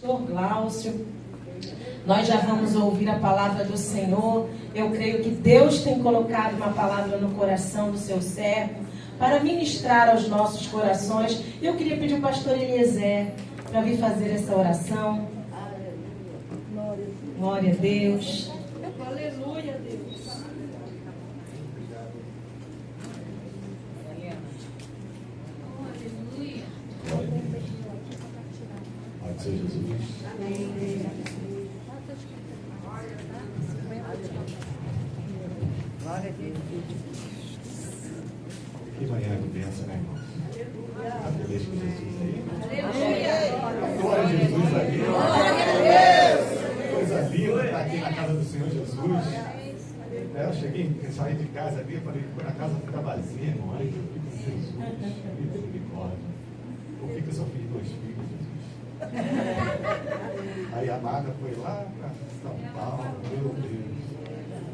Pastor Glaucio, nós já vamos ouvir a palavra do Senhor. Eu creio que Deus tem colocado uma palavra no coração do seu servo para ministrar aos nossos corações. Eu queria pedir ao pastor Eliezer para vir fazer essa oração. Glória a Deus. Aleluia, Deus. Aleluia. Pode ser Jesus. Amém. Glória a Deus. Que manhã de bênção, né, irmãos? Está feliz com Jesus aí? Aleluia. Glória a Jesus ali. Glória a Deus. Coisa linda estar aqui na casa do Senhor Jesus. Eu cheguei, saí de casa ali, falei, quando a casa fica vazia, irmão, aí eu fico com Jesus. Misericórdia. Por que eu só fiz 2 filhos, Jesus? Aí a Amada foi lá para São Paulo, meu Deus.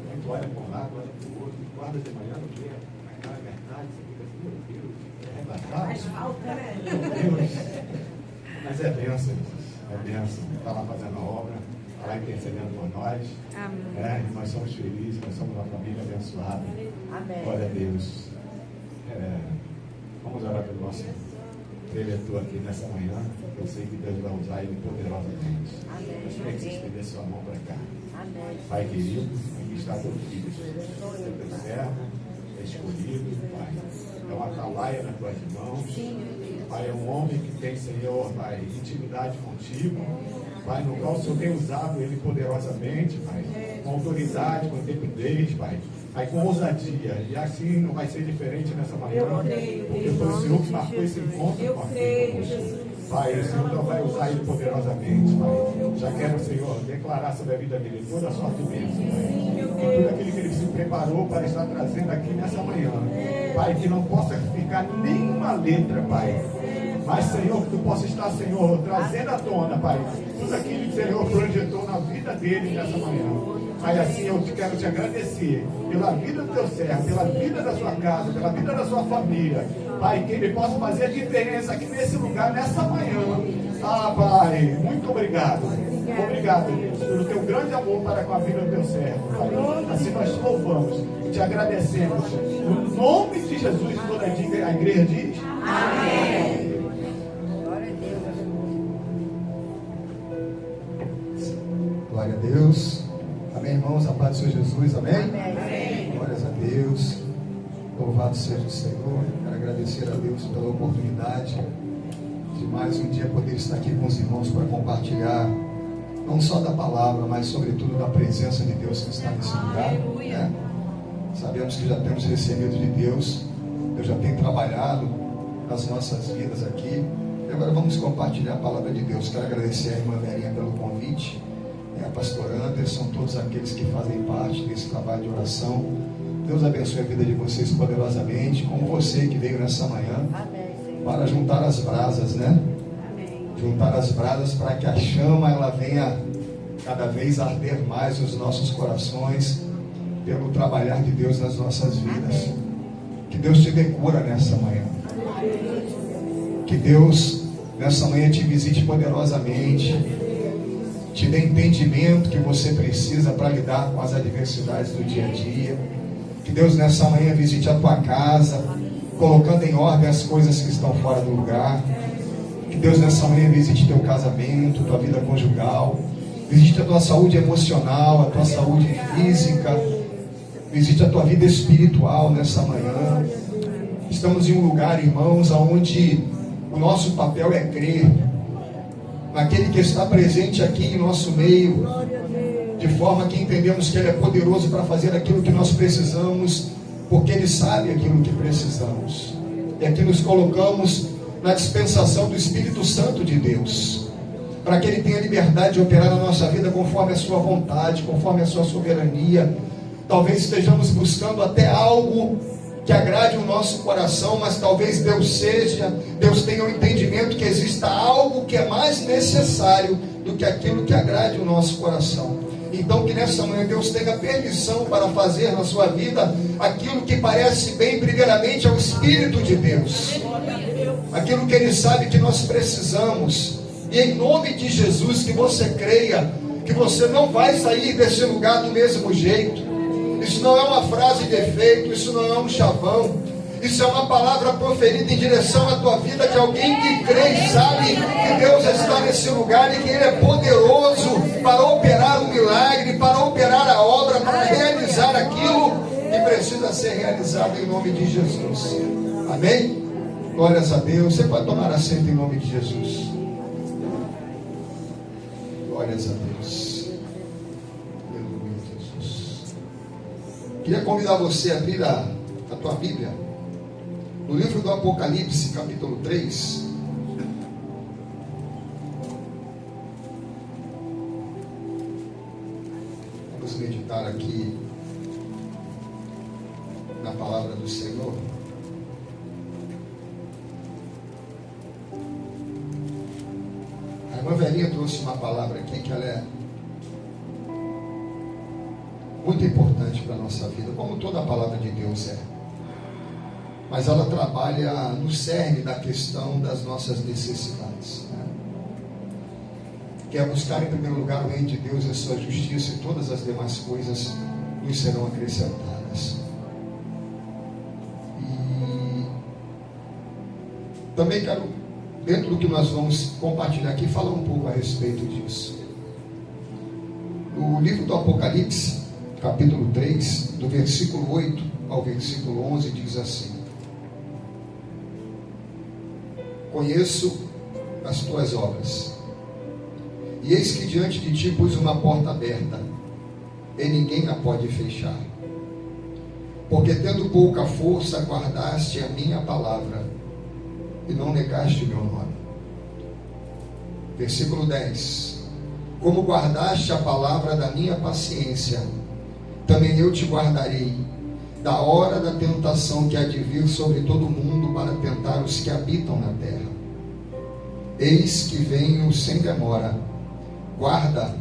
A gente olha para um lado, olha para o outro, guarda de manhã, não vê. Mas na verdade, você fica assim, meu Deus, é arrebatado. Faz falta, né? Meu Deus. Mas é bênção, Jesus. É bênção. Está lá fazendo a obra, está lá intercedendo por nós. Amém. E nós somos felizes, nós somos uma família abençoada. Amém. Glória a Deus. Vamos orar pelo nosso preletor aqui nessa manhã. Eu sei que Deus vai usar ele poderosamente. Amém. Eu queria que você estendesse sua mão para cá. Amém. Pai querido, aqui está teu filho, Jesus. É teu servo, é escolhido, Pai. É uma atalaia nas tuas mãos. Pai, é um homem que tem, Senhor, Pai, intimidade contigo. Pai, no qual o Senhor tem usado ele poderosamente, Pai. Com autoridade, com intrepidez, Pai. Pai, com ousadia. E assim não vai ser diferente nessa manhã. Porque foi o Senhor que marcou esse encontro com a vida. Pai, o Senhor não vai usar ele poderosamente, Pai. Já quero, Senhor, declarar sobre a vida dele toda a sorte bênção, Pai. E tudo aquilo que ele se preparou para estar trazendo aqui nessa manhã. Pai, que não possa ficar nenhuma letra, Pai. Mas, Senhor, que tu possa estar, Senhor, trazendo à tona, Pai, tudo aquilo que o Senhor projetou na vida dele nessa manhã. Pai, assim eu quero te agradecer pela vida do teu servo, pela vida da sua casa, pela vida da sua família. Pai, que ele possa fazer a diferença aqui nesse lugar, nessa manhã. Ah, Pai, muito obrigado. Obrigado, Deus, pelo teu grande amor para com a vida do teu servo, Pai. Assim nós te louvamos e te agradecemos. No nome de Jesus, toda a igreja diz: Amém. Glória a Deus. Glória a Deus. Amém, irmãos? A paz do Senhor Jesus. Amém? Amém. Glórias a Deus. Louvado seja o Senhor. Quero agradecer a Deus pela oportunidade de mais um dia poder estar aqui com os irmãos para compartilhar não só da palavra, mas sobretudo da presença de Deus que está nesse lugar, né? Sabemos que já temos recebido de Deus. Deus já tem trabalhado nas nossas vidas aqui. E agora vamos compartilhar a palavra de Deus. Quero agradecer a irmã Verinha pelo convite, a pastor Anderson, todos aqueles que fazem parte desse trabalho de oração. Deus abençoe a vida de vocês poderosamente, como você que veio nessa manhã para juntar as brasas, né? Juntar as brasas para que a chama ela venha cada vez arder mais nos nossos corações pelo trabalhar de Deus nas nossas vidas. Que Deus te dê cura nessa manhã. Que Deus nessa manhã te visite poderosamente, te dê entendimento que você precisa para lidar com as adversidades do dia a dia. Que Deus nessa manhã visite a tua casa, colocando em ordem as coisas que estão fora do lugar. Que Deus nessa manhã visite teu casamento, tua vida conjugal, visite a tua saúde emocional, a tua saúde física, visite a tua vida espiritual nessa manhã. Estamos em um lugar, irmãos, onde o nosso papel é crer naquele que está presente aqui em nosso meio, de forma que entendemos que Ele é poderoso para fazer aquilo que nós precisamos, porque Ele sabe aquilo que precisamos. E aqui nos colocamos na dispensação do Espírito Santo de Deus, para que Ele tenha liberdade de operar na nossa vida conforme a sua vontade, conforme a sua soberania. Talvez estejamos buscando até algo que agrade o nosso coração, mas talvez Deus tenha um entendimento que exista algo que é mais necessário do que aquilo que agrade o nosso coração. Então que nessa manhã Deus tenha permissão para fazer na sua vida aquilo que parece bem primeiramente ao Espírito de Deus, aquilo que Ele sabe que nós precisamos, E em nome de Jesus, que você creia que você não vai sair desse lugar do mesmo jeito. Isso não é uma frase de efeito, isso não é um chavão. Isso é uma palavra proferida em direção à tua vida, de alguém que crê e sabe que Deus está nesse lugar e que Ele é poderoso para operar o milagre, para operar a obra, para realizar aquilo que precisa ser realizado em nome de Jesus. Amém? Glórias a Deus. Você pode tomar assento em nome de Jesus. Glórias a Deus. Aleluia, Jesus. Queria convidar você a abrir a tua Bíblia no livro do Apocalipse, capítulo 3. Vamos meditar aqui na palavra do Senhor. A irmã Velhinha trouxe uma palavra aqui que ela é muito importante para a nossa vida, como toda a palavra de Deus é. Mas ela trabalha no cerne da questão das nossas necessidades, né? Que é buscar em primeiro lugar o reino de Deus e a sua justiça, e todas as demais coisas nos serão acrescentadas. E também quero, dentro do que nós vamos compartilhar aqui, falar um pouco a respeito disso. No livro do Apocalipse, capítulo 3, do versículo 8 ao versículo 11, diz assim: conheço as tuas obras, e eis que diante de ti pus uma porta aberta, e ninguém a pode fechar. Porque tendo pouca força, guardaste a minha palavra, e não negaste o meu nome. Versículo 10: como guardaste a palavra da minha paciência, também eu te guardarei da hora da tentação que há de vir sobre todo o mundo para tentar os que habitam na terra. Eis que venho sem demora. Guarda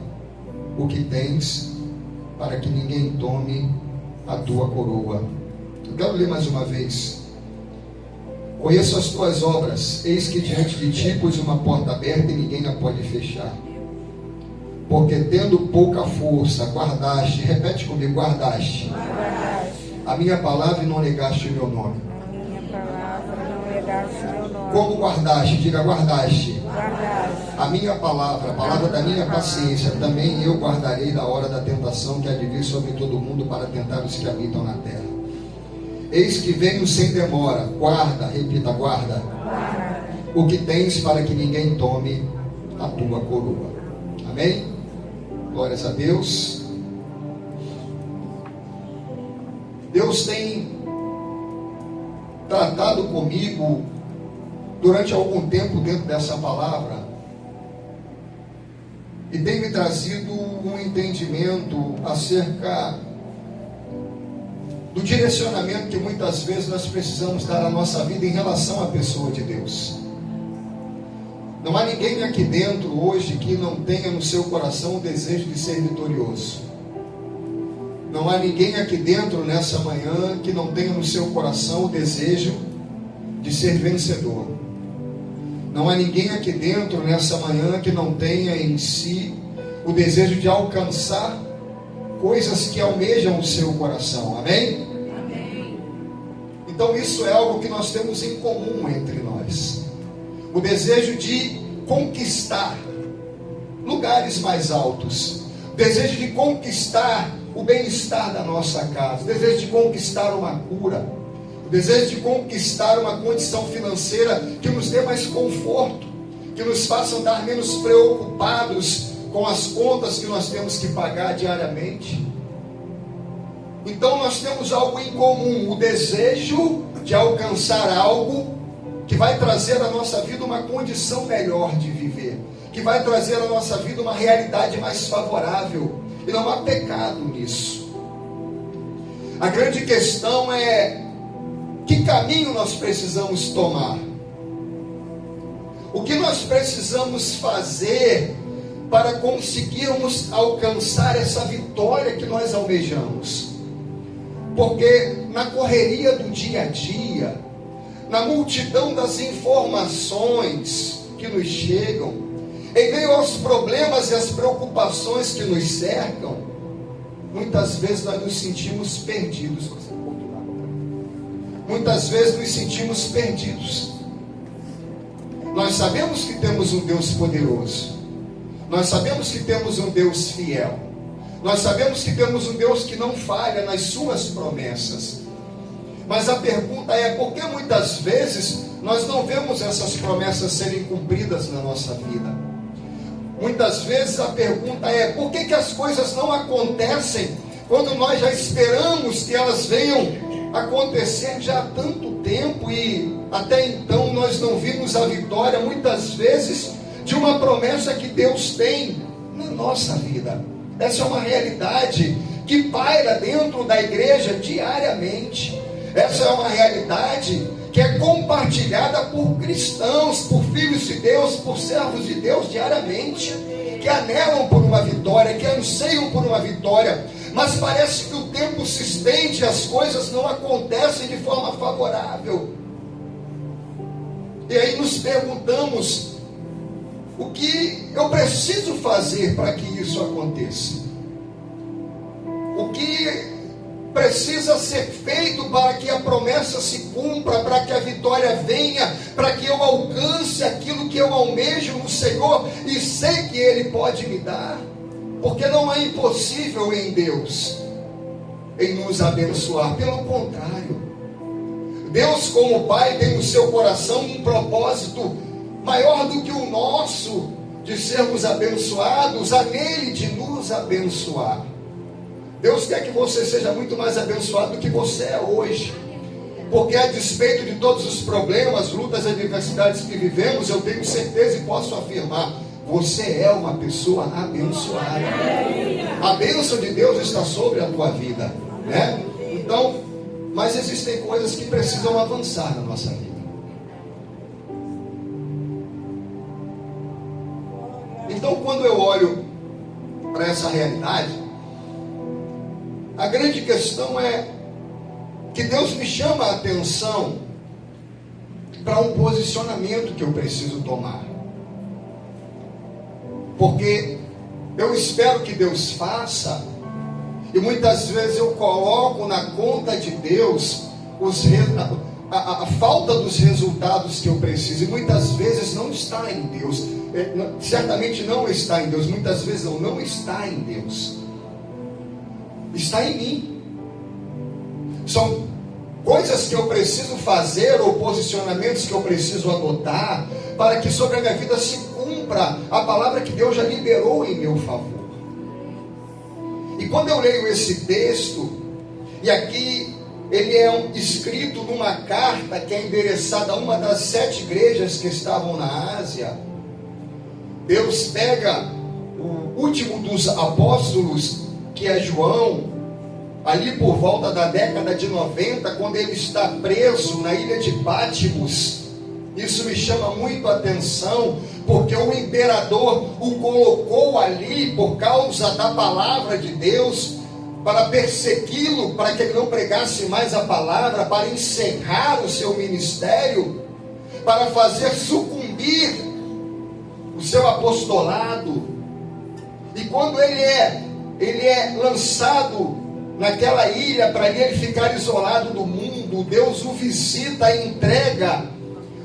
o que tens, para que ninguém tome a tua coroa. Eu quero ler mais uma vez. Conheço as tuas obras, eis que diante de ti pus uma porta aberta e ninguém a pode fechar. Porque tendo pouca força, guardaste, repete comigo, guardaste a minha palavra e não negaste o meu nome. Como guardaste? Diga, guardaste a minha palavra, a palavra da minha paciência, também eu guardarei da hora da tentação que há de vir sobre todo o mundo para tentar os que habitam na terra. Eis que venho sem demora. Guarda, repita, guarda o que tens, para que ninguém tome a tua coroa. Amém? Glórias a Deus. Deus tem tratado comigo durante algum tempo dentro dessa palavra e tem me trazido um entendimento acerca do direcionamento que muitas vezes nós precisamos dar à nossa vida em relação à pessoa de Deus. Não há ninguém aqui dentro hoje que não tenha no seu coração o desejo de ser vitorioso. Não há ninguém aqui dentro nessa manhã que não tenha no seu coração o desejo de ser vencedor. Não há ninguém aqui dentro nessa manhã que não tenha em si o desejo de alcançar coisas que almejam o seu coração. Amém? Amém. Então isso é algo que nós temos em comum entre nós. O desejo de conquistar lugares mais altos. O desejo de conquistar o bem-estar da nossa casa. O desejo de conquistar uma cura. O desejo de conquistar uma condição financeira que nos dê mais conforto, que nos faça andar menos preocupados com as contas que nós temos que pagar diariamente. Então nós temos algo em comum, o desejo de alcançar algo que vai trazer à nossa vida uma condição melhor de viver, que vai trazer à nossa vida uma realidade mais favorável, e não há pecado nisso. A grande questão é: que caminho nós precisamos tomar? O que nós precisamos fazer para conseguirmos alcançar essa vitória que nós almejamos? Porque na correria do dia a dia, na multidão das informações que nos chegam, Em meio aos problemas e às preocupações que nos cercam, muitas vezes nós nos sentimos perdidos. Muitas vezes nos sentimos perdidos. Nós sabemos que temos um Deus poderoso. Nós sabemos que temos um Deus fiel. Nós sabemos que temos um Deus que não falha nas suas promessas. Mas a pergunta é, por que muitas vezes nós não vemos essas promessas serem cumpridas na nossa vida? Muitas vezes a pergunta é, por que as coisas não acontecem quando nós já esperamos que elas venham acontecer já há tanto tempo e até então nós não vimos a vitória, muitas vezes, de uma promessa que Deus tem na nossa vida? Essa é uma realidade que paira dentro da igreja diariamente. Essa é uma realidade que é compartilhada por cristãos, por filhos de Deus, por servos de Deus diariamente, que anelam por uma vitória, que anseiam por uma vitória, mas parece que o tempo se estende e as coisas não acontecem de forma favorável. E aí nos perguntamos, o que eu preciso fazer para que isso aconteça? O que precisa ser feito para que a promessa se cumpra, para que a vitória venha, para que eu alcance aquilo que eu almejo no Senhor e sei que Ele pode me dar? Porque não é impossível em Deus em nos abençoar, pelo contrário. Deus, como Pai, tem no seu coração um propósito maior do que o nosso, de sermos abençoados, a nele de nos abençoar. Deus quer que você seja muito mais abençoado do que você é hoje, porque a despeito de todos os problemas, lutas e adversidades que vivemos, eu tenho certeza e posso afirmar, você é uma pessoa abençoada. A bênção de Deus está sobre a tua vida, né? Então, mas existem coisas que precisam avançar na nossa vida. Então, quando eu olho para essa realidade, a grande questão é que Deus me chama a atenção para um posicionamento que eu preciso tomar. Porque eu espero que Deus faça, e muitas vezes eu coloco na conta de Deus a falta dos resultados que eu preciso, e muitas vezes não está em Deus. Certamente não está em Deus, muitas vezes não está em Deus, está em mim. São coisas que eu preciso fazer, ou posicionamentos que eu preciso adotar, para que sobre a minha vida se cumpra a palavra que Deus já liberou em meu favor. E quando eu leio esse texto, e aqui ele é escrito numa carta que é endereçada a uma das 7 igrejas que estavam na Ásia. Deus pega o último dos apóstolos, que é João, ali por volta da década de 90, quando ele está preso na ilha de Pátimos. Isso me chama muito a atenção, porque o imperador o colocou ali por causa da palavra de Deus, para persegui-lo, para que ele não pregasse mais a palavra, para encerrar o seu ministério, para fazer sucumbir o seu apostolado. E quando ele é lançado naquela ilha, para ele ficar isolado do mundo, Deus o visita e entrega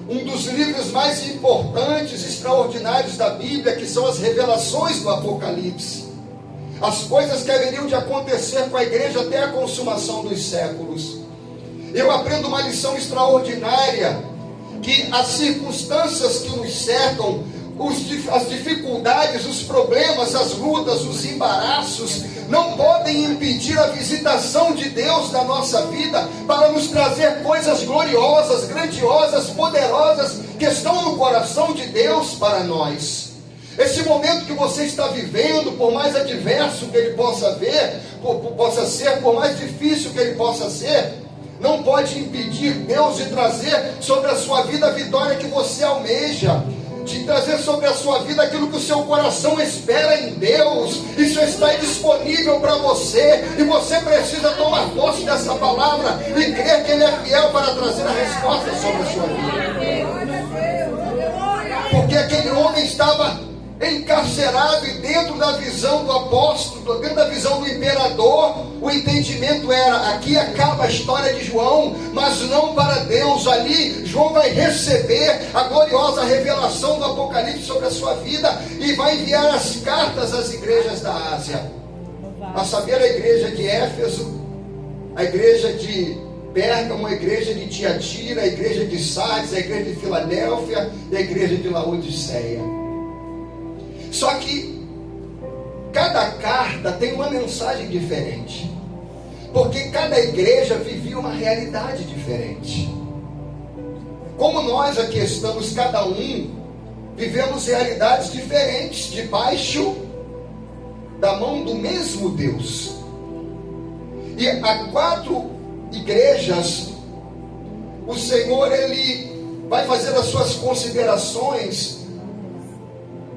um dos livros mais importantes, extraordinários da Bíblia, que são as revelações do Apocalipse. As coisas que haveriam de acontecer com a igreja até a consumação dos séculos. Eu aprendo uma lição extraordinária, que as circunstâncias que nos cercam, as dificuldades, os problemas, as lutas, os embaraços, não podem impedir a visitação de Deus na nossa vida, para nos trazer coisas gloriosas, grandiosas, poderosas, que estão no coração de Deus para nós. Esse momento que você está vivendo, por mais adverso que ele possa ser, por mais difícil que ele possa ser, não pode impedir Deus de trazer sobre a sua vida a vitória que você almeja, de trazer sobre a sua vida aquilo que o seu coração espera em Deus. Isso está disponível para você, e você precisa tomar posse dessa palavra e crer que Ele é fiel para trazer a resposta sobre a sua vida. Porque aquele homem estava encarcerado, e dentro da visão do apóstolo, dentro da visão do imperador, o entendimento era: aqui acaba a história de João, mas não para Deus. Ali João vai receber a gloriosa revelação do Apocalipse sobre a sua vida e vai enviar as cartas às igrejas da Ásia, a saber, a igreja de Éfeso, a igreja de Pérgamo, a igreja de Tiatira, a igreja de Sardes, a igreja de Filadélfia e a igreja de Laodiceia. Só que cada carta tem uma mensagem diferente, porque cada igreja vivia uma realidade diferente. Como nós aqui estamos, cada um vivemos realidades diferentes, debaixo da mão do mesmo Deus. E há 4 igrejas, o Senhor, Ele vai fazer as suas considerações,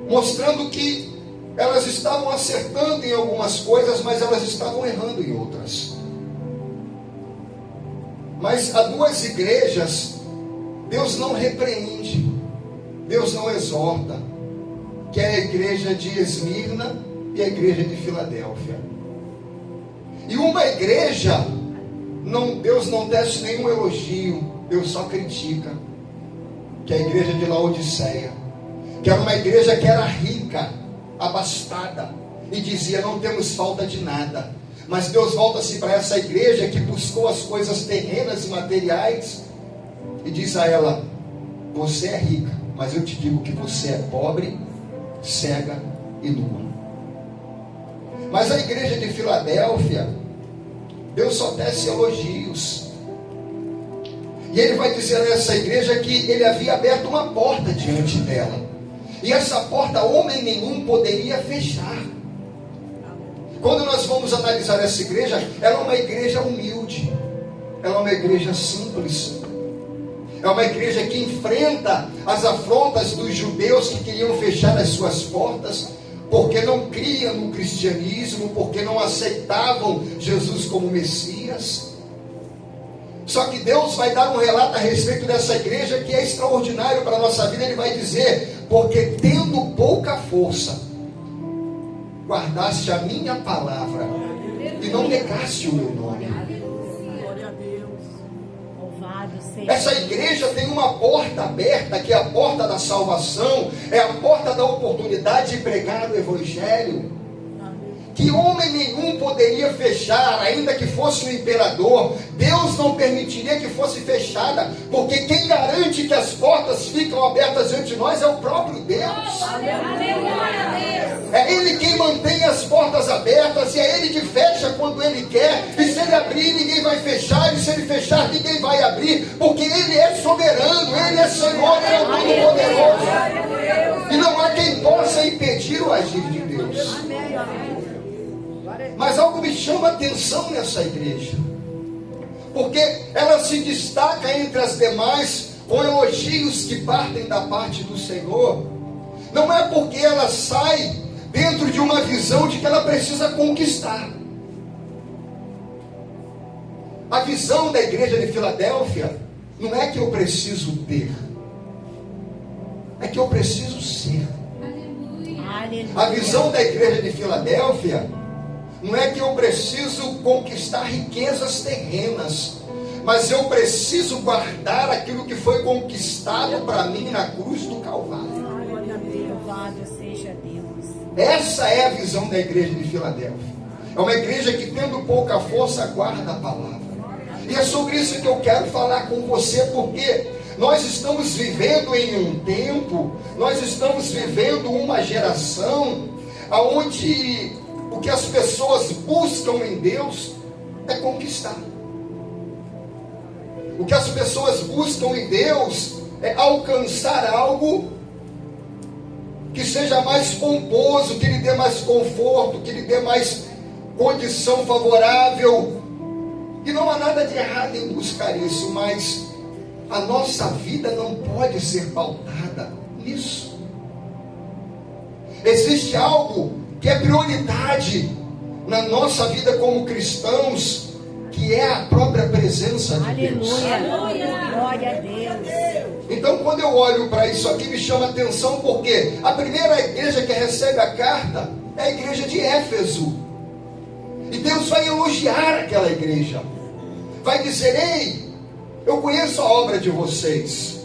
mostrando que elas estavam acertando em algumas coisas, mas elas estavam errando em outras. Mas há 2 igrejas, Deus não repreende, Deus não exorta, que é a igreja de Esmirna e a igreja de Filadélfia. E uma igreja, Deus não tece nenhum elogio, Deus só critica, que é a igreja de Laodiceia, que era uma igreja que era rica, abastada, e dizia: não temos falta de nada. Mas Deus volta-se para essa igreja que buscou as coisas terrenas e materiais e diz a ela: você é rica, mas eu te digo que você é pobre, cega e nua. Mas a igreja de Filadélfia, Deus só tece elogios. E Ele vai dizer a essa igreja que Ele havia aberto uma porta diante dela, e essa porta homem nenhum poderia fechar. Quando nós vamos analisar essa igreja, ela é uma igreja humilde, ela é uma igreja simples, é uma igreja que enfrenta as afrontas dos judeus que queriam fechar as suas portas, porque não criam no cristianismo, porque não aceitavam Jesus como Messias. Só que Deus vai dar um relato a respeito dessa igreja que é extraordinário para a nossa vida. Ele vai dizer: porque tendo pouca força, guardaste a minha palavra e não negaste o meu nome. Glória a Deus. Louvado seja. Essa igreja tem uma porta aberta, que é a porta da salvação, é a porta da oportunidade de pregar o Evangelho, que homem nenhum poderia fechar, ainda que fosse o imperador. Deus não permitiria que fosse fechada, porque quem garante que as portas ficam abertas diante de nós é o próprio Deus. É Ele quem mantém as portas abertas, e é Ele que fecha quando Ele quer. E se Ele abrir, ninguém vai fechar, e se Ele fechar, ninguém vai abrir, porque Ele é soberano, Ele é Senhor, Ele é o Todo-Poderoso, e não há quem possa impedir o agir de Deus. Mas algo me chama a atenção nessa igreja, porque ela se destaca entre as demais com elogios que partem da parte do Senhor. Não é porque ela sai dentro de uma visão de que ela precisa conquistar. A visão da igreja de Filadélfia não é que eu preciso ter, é que eu preciso ser. A visão da igreja de Filadélfia não é que eu preciso conquistar riquezas terrenas, mas eu preciso guardar aquilo que foi conquistado para mim na cruz do Calvário. Louvado seja Deus. Essa é a visão da igreja de Filadélfia. É uma igreja que, tendo pouca força, guarda a palavra. E é sobre isso que eu quero falar com você, porque nós estamos vivendo em um tempo, nós estamos vivendo uma geração onde o que as pessoas buscam em Deus é conquistar. O que as pessoas buscam em Deus é alcançar algo que seja mais pomposo, que lhe dê mais conforto, que lhe dê mais condição favorável. E não há nada de errado em buscar isso, mas a nossa vida não pode ser pautada nisso. Existe algo que é prioridade na nossa vida como cristãos, que é a própria presença de Deus. Aleluia. Glória a Deus. Então, quando eu olho para isso aqui, me chama a atenção, porque a primeira igreja que recebe a carta é a igreja de Éfeso. E Deus vai elogiar aquela igreja. Vai dizer: ei, eu conheço a obra de vocês.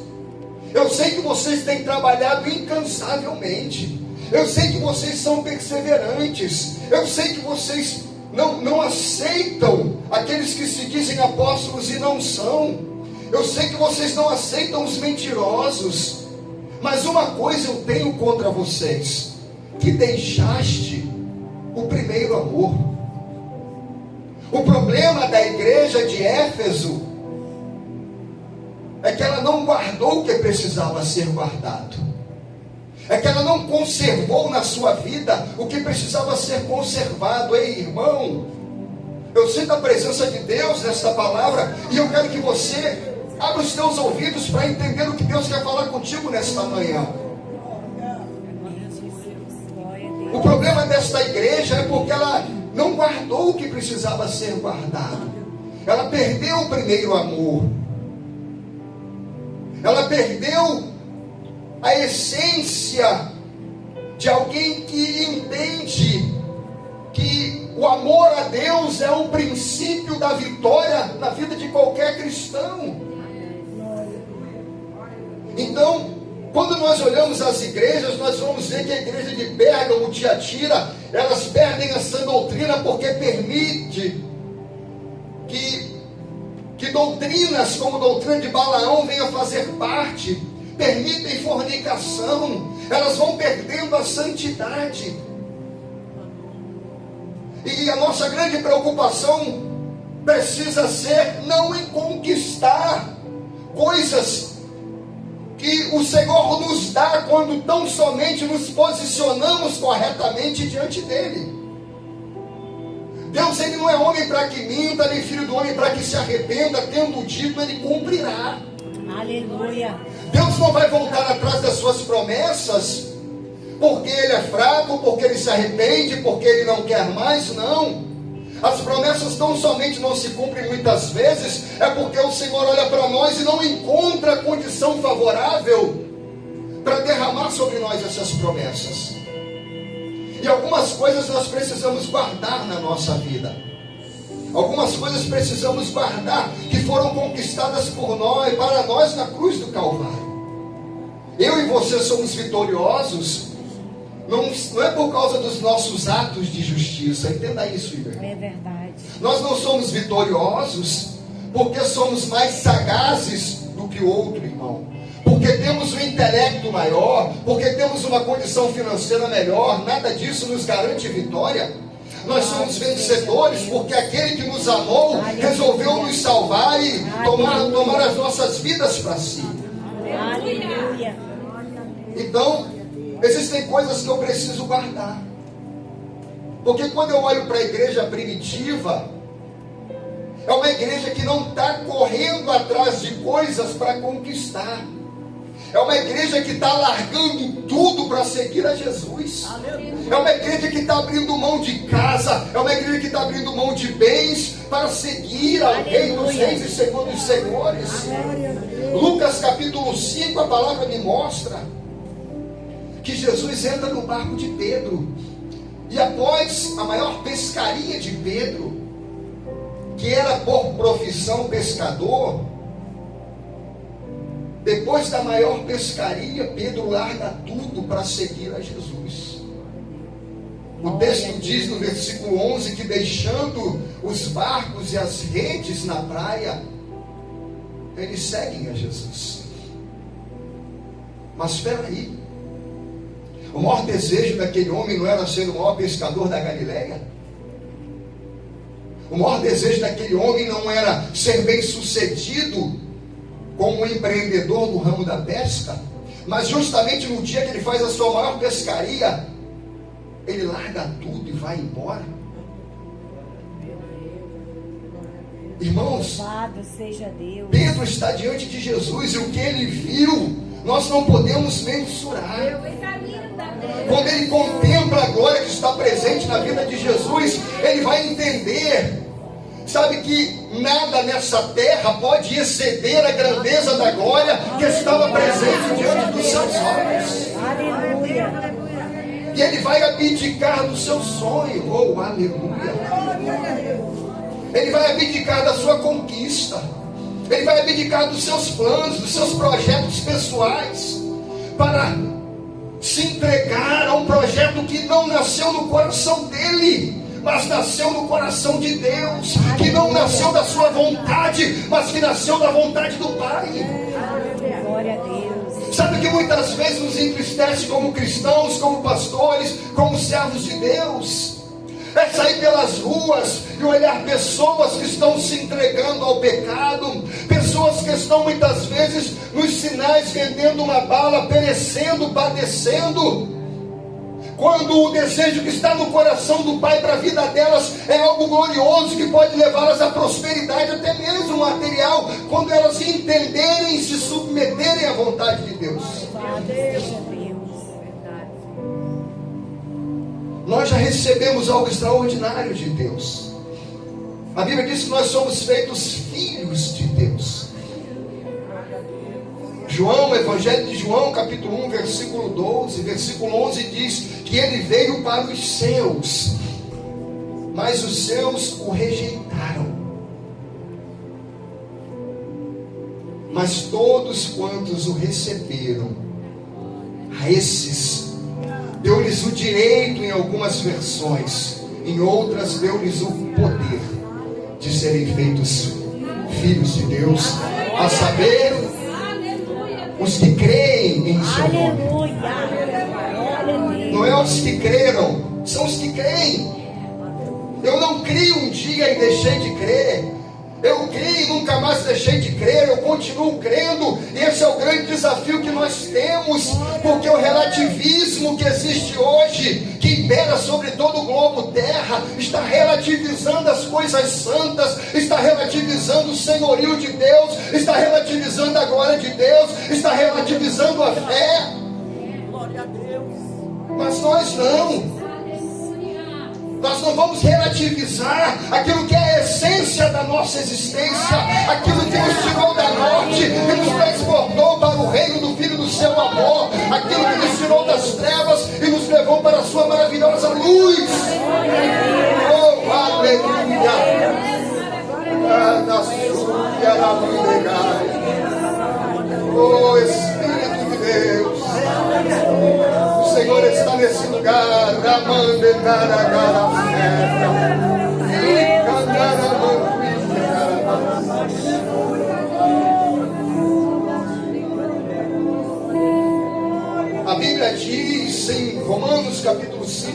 Eu sei que vocês têm trabalhado incansavelmente. Eu sei que vocês são perseverantes. Eu sei que vocês não aceitam aqueles que se dizem apóstolos e não são. Eu sei que vocês não aceitam os mentirosos. Mas uma coisa eu tenho contra vocês: que deixaste o primeiro amor. O problema da igreja de Éfeso é que ela não guardou o que precisava ser guardado. É que ela não conservou na sua vida o que precisava ser conservado. Ei, irmão, eu sinto a presença de Deus nesta palavra, e eu quero que você abra os teus ouvidos para entender o que Deus quer falar contigo nesta manhã. O problema desta igreja é porque ela não guardou o que precisava ser guardado. Ela perdeu o primeiro amor. Ela perdeu a essência de alguém que entende que o amor a Deus é o princípio da vitória na vida de qualquer cristão. Então, quando nós olhamos as igrejas, nós vamos ver que a igreja de Pérgamo, Tiatira, elas perdem essa doutrina porque permite que doutrinas como a doutrina de Balaão venham fazer parte, permitem fornicação, elas vão perdendo a santidade. E a nossa grande preocupação precisa ser não em conquistar coisas que o Senhor nos dá quando tão somente nos posicionamos corretamente diante dele. Deus, ele não é homem para que minta, nem filho do homem para que se arrependa. Tendo dito, ele cumprirá. Aleluia. Deus não vai voltar atrás das suas promessas porque ele é fraco, porque ele se arrepende, porque ele não quer mais. Não. As promessas tão somente não se cumprem muitas vezes é porque o Senhor olha para nós e não encontra condição favorável para derramar sobre nós essas promessas. E algumas coisas nós precisamos guardar na nossa vida. Algumas coisas precisamos guardar que foram conquistadas por nós, para nós na cruz do Calvário. Eu e você somos vitoriosos. Não é por causa dos nossos atos de justiça. Entenda isso, Igor. É verdade. Nós não somos vitoriosos porque somos mais sagazes do que o outro, irmão. Porque temos um intelecto maior, porque temos uma condição financeira melhor. Nada disso nos garante vitória. Nós somos vencedores porque aquele que nos amou resolveu nos salvar e tomar as nossas vidas para si. Aleluia. Então, existem coisas que eu preciso guardar. Porque quando eu olho para a igreja primitiva, é uma igreja que não está correndo atrás de coisas para conquistar. É uma igreja que está largando tudo para seguir a Jesus. É uma igreja que está abrindo mão de casa. É uma igreja que está abrindo mão de bens para seguir ao Rei dos Reis e Senhor dos Senhores. Lucas capítulo 5, a palavra me mostra que Jesus entra no barco de Pedro. E após a maior pescaria de Pedro, que era por profissão pescador, depois da maior pescaria, Pedro larga tudo para seguir a Jesus. O texto diz no versículo 11 que deixando os barcos e as redes na praia, eles seguem a Jesus. Mas espera aí, o maior desejo daquele homem não era ser o maior pescador da Galileia? O maior desejo daquele homem não era ser bem sucedido como um empreendedor do ramo da pesca? Mas justamente no dia que ele faz a sua maior pescaria, ele larga tudo e vai embora. Irmãos, Louvado seja Deus. Pedro está diante de Jesus e o que ele viu, nós não podemos mensurar. Quando ele contempla a glória que está presente na vida de Jesus, ele vai entender, sabe, que nada nessa terra pode exceder a grandeza da glória que estava presente diante dos seus olhos. Aleluia. E ele vai abdicar do seu sonho. Oh, aleluia. Ele vai abdicar da sua conquista. Ele vai abdicar dos seus planos, dos seus projetos pessoais, para se entregar a um projeto que não nasceu no coração dele, mas nasceu no coração de Deus, que não nasceu da sua vontade, mas que nasceu da vontade do Pai. Glória a Deus. Sabe o que muitas vezes nos entristece como cristãos, como pastores, como servos de Deus? É sair pelas ruas e olhar pessoas que estão se entregando ao pecado, pessoas que estão muitas vezes nos sinais vendendo uma bala, perecendo, padecendo, quando o desejo que está no coração do Pai para a vida delas é algo glorioso que pode levá-las à prosperidade, até mesmo material, quando elas entenderem e se submeterem à vontade de Deus. Nós já recebemos algo extraordinário de Deus. A Bíblia diz que nós somos feitos filhos de Deus. João, Evangelho de João, capítulo 1, versículo 12, versículo 11 diz que ele veio para os seus, mas os seus o rejeitaram. Mas todos quantos o receberam, a esses deu-lhes o direito, em algumas versões, em outras deu-lhes o poder de serem feitos filhos de Deus, a saber, os que creem em seu nome. Não é os que creram, são os que creem. Eu não crio um dia e deixei de crer. Eu criei e nunca mais deixei de crer. Eu continuo crendo. Esse é o grande desafio que nós temos, porque o relativismo que existe hoje, que impera sobre todo o globo terra, está relativizando as coisas santas, está relativizando o senhorio de Deus, está relativizando a glória de Deus, está relativizando a fé. Mas nós não. Nós não vamos relativizar aquilo que é a essência da nossa existência, aquilo que nos tirou da morte e nos transportou para o reino do Filho do seu amor, aquilo que nos tirou das trevas e nos levou para a sua maravilhosa luz. Oh, aleluia! Oh, Espírito de Deus, o Senhor está nesse lugar. A Bíblia diz em Romanos capítulo 5,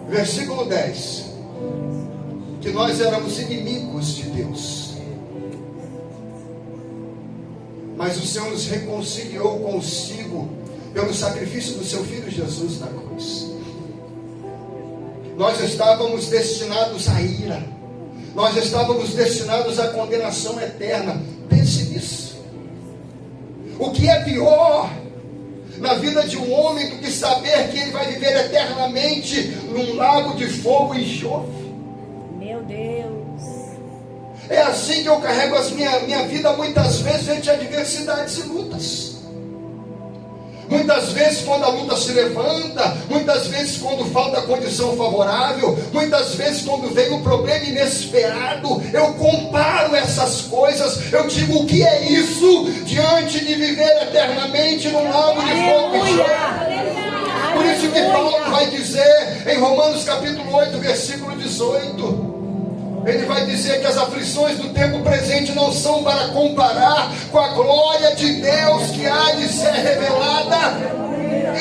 versículo 10, que nós éramos inimigos de Deus, mas o Senhor nos reconciliou consigo pelo sacrifício do seu Filho Jesus na cruz. Nós estávamos destinados à ira, nós estávamos destinados à condenação eterna. Pense nisso. O que é pior na vida de um homem do que saber que ele vai viver eternamente num lago de fogo e enxofre? Meu Deus. É assim que eu carrego minha vida muitas vezes diante de adversidades e lutas. Muitas vezes quando a luta se levanta, muitas vezes quando falta condição favorável, muitas vezes quando vem um problema inesperado, eu comparo essas coisas, eu digo, o que é isso diante de viver eternamente num lago de fogo e enxofre? Por isso que Paulo vai dizer em Romanos capítulo 8, versículo 18, ele vai dizer que as aflições do tempo presente não são para comparar com a glória de Deus que há de ser revelada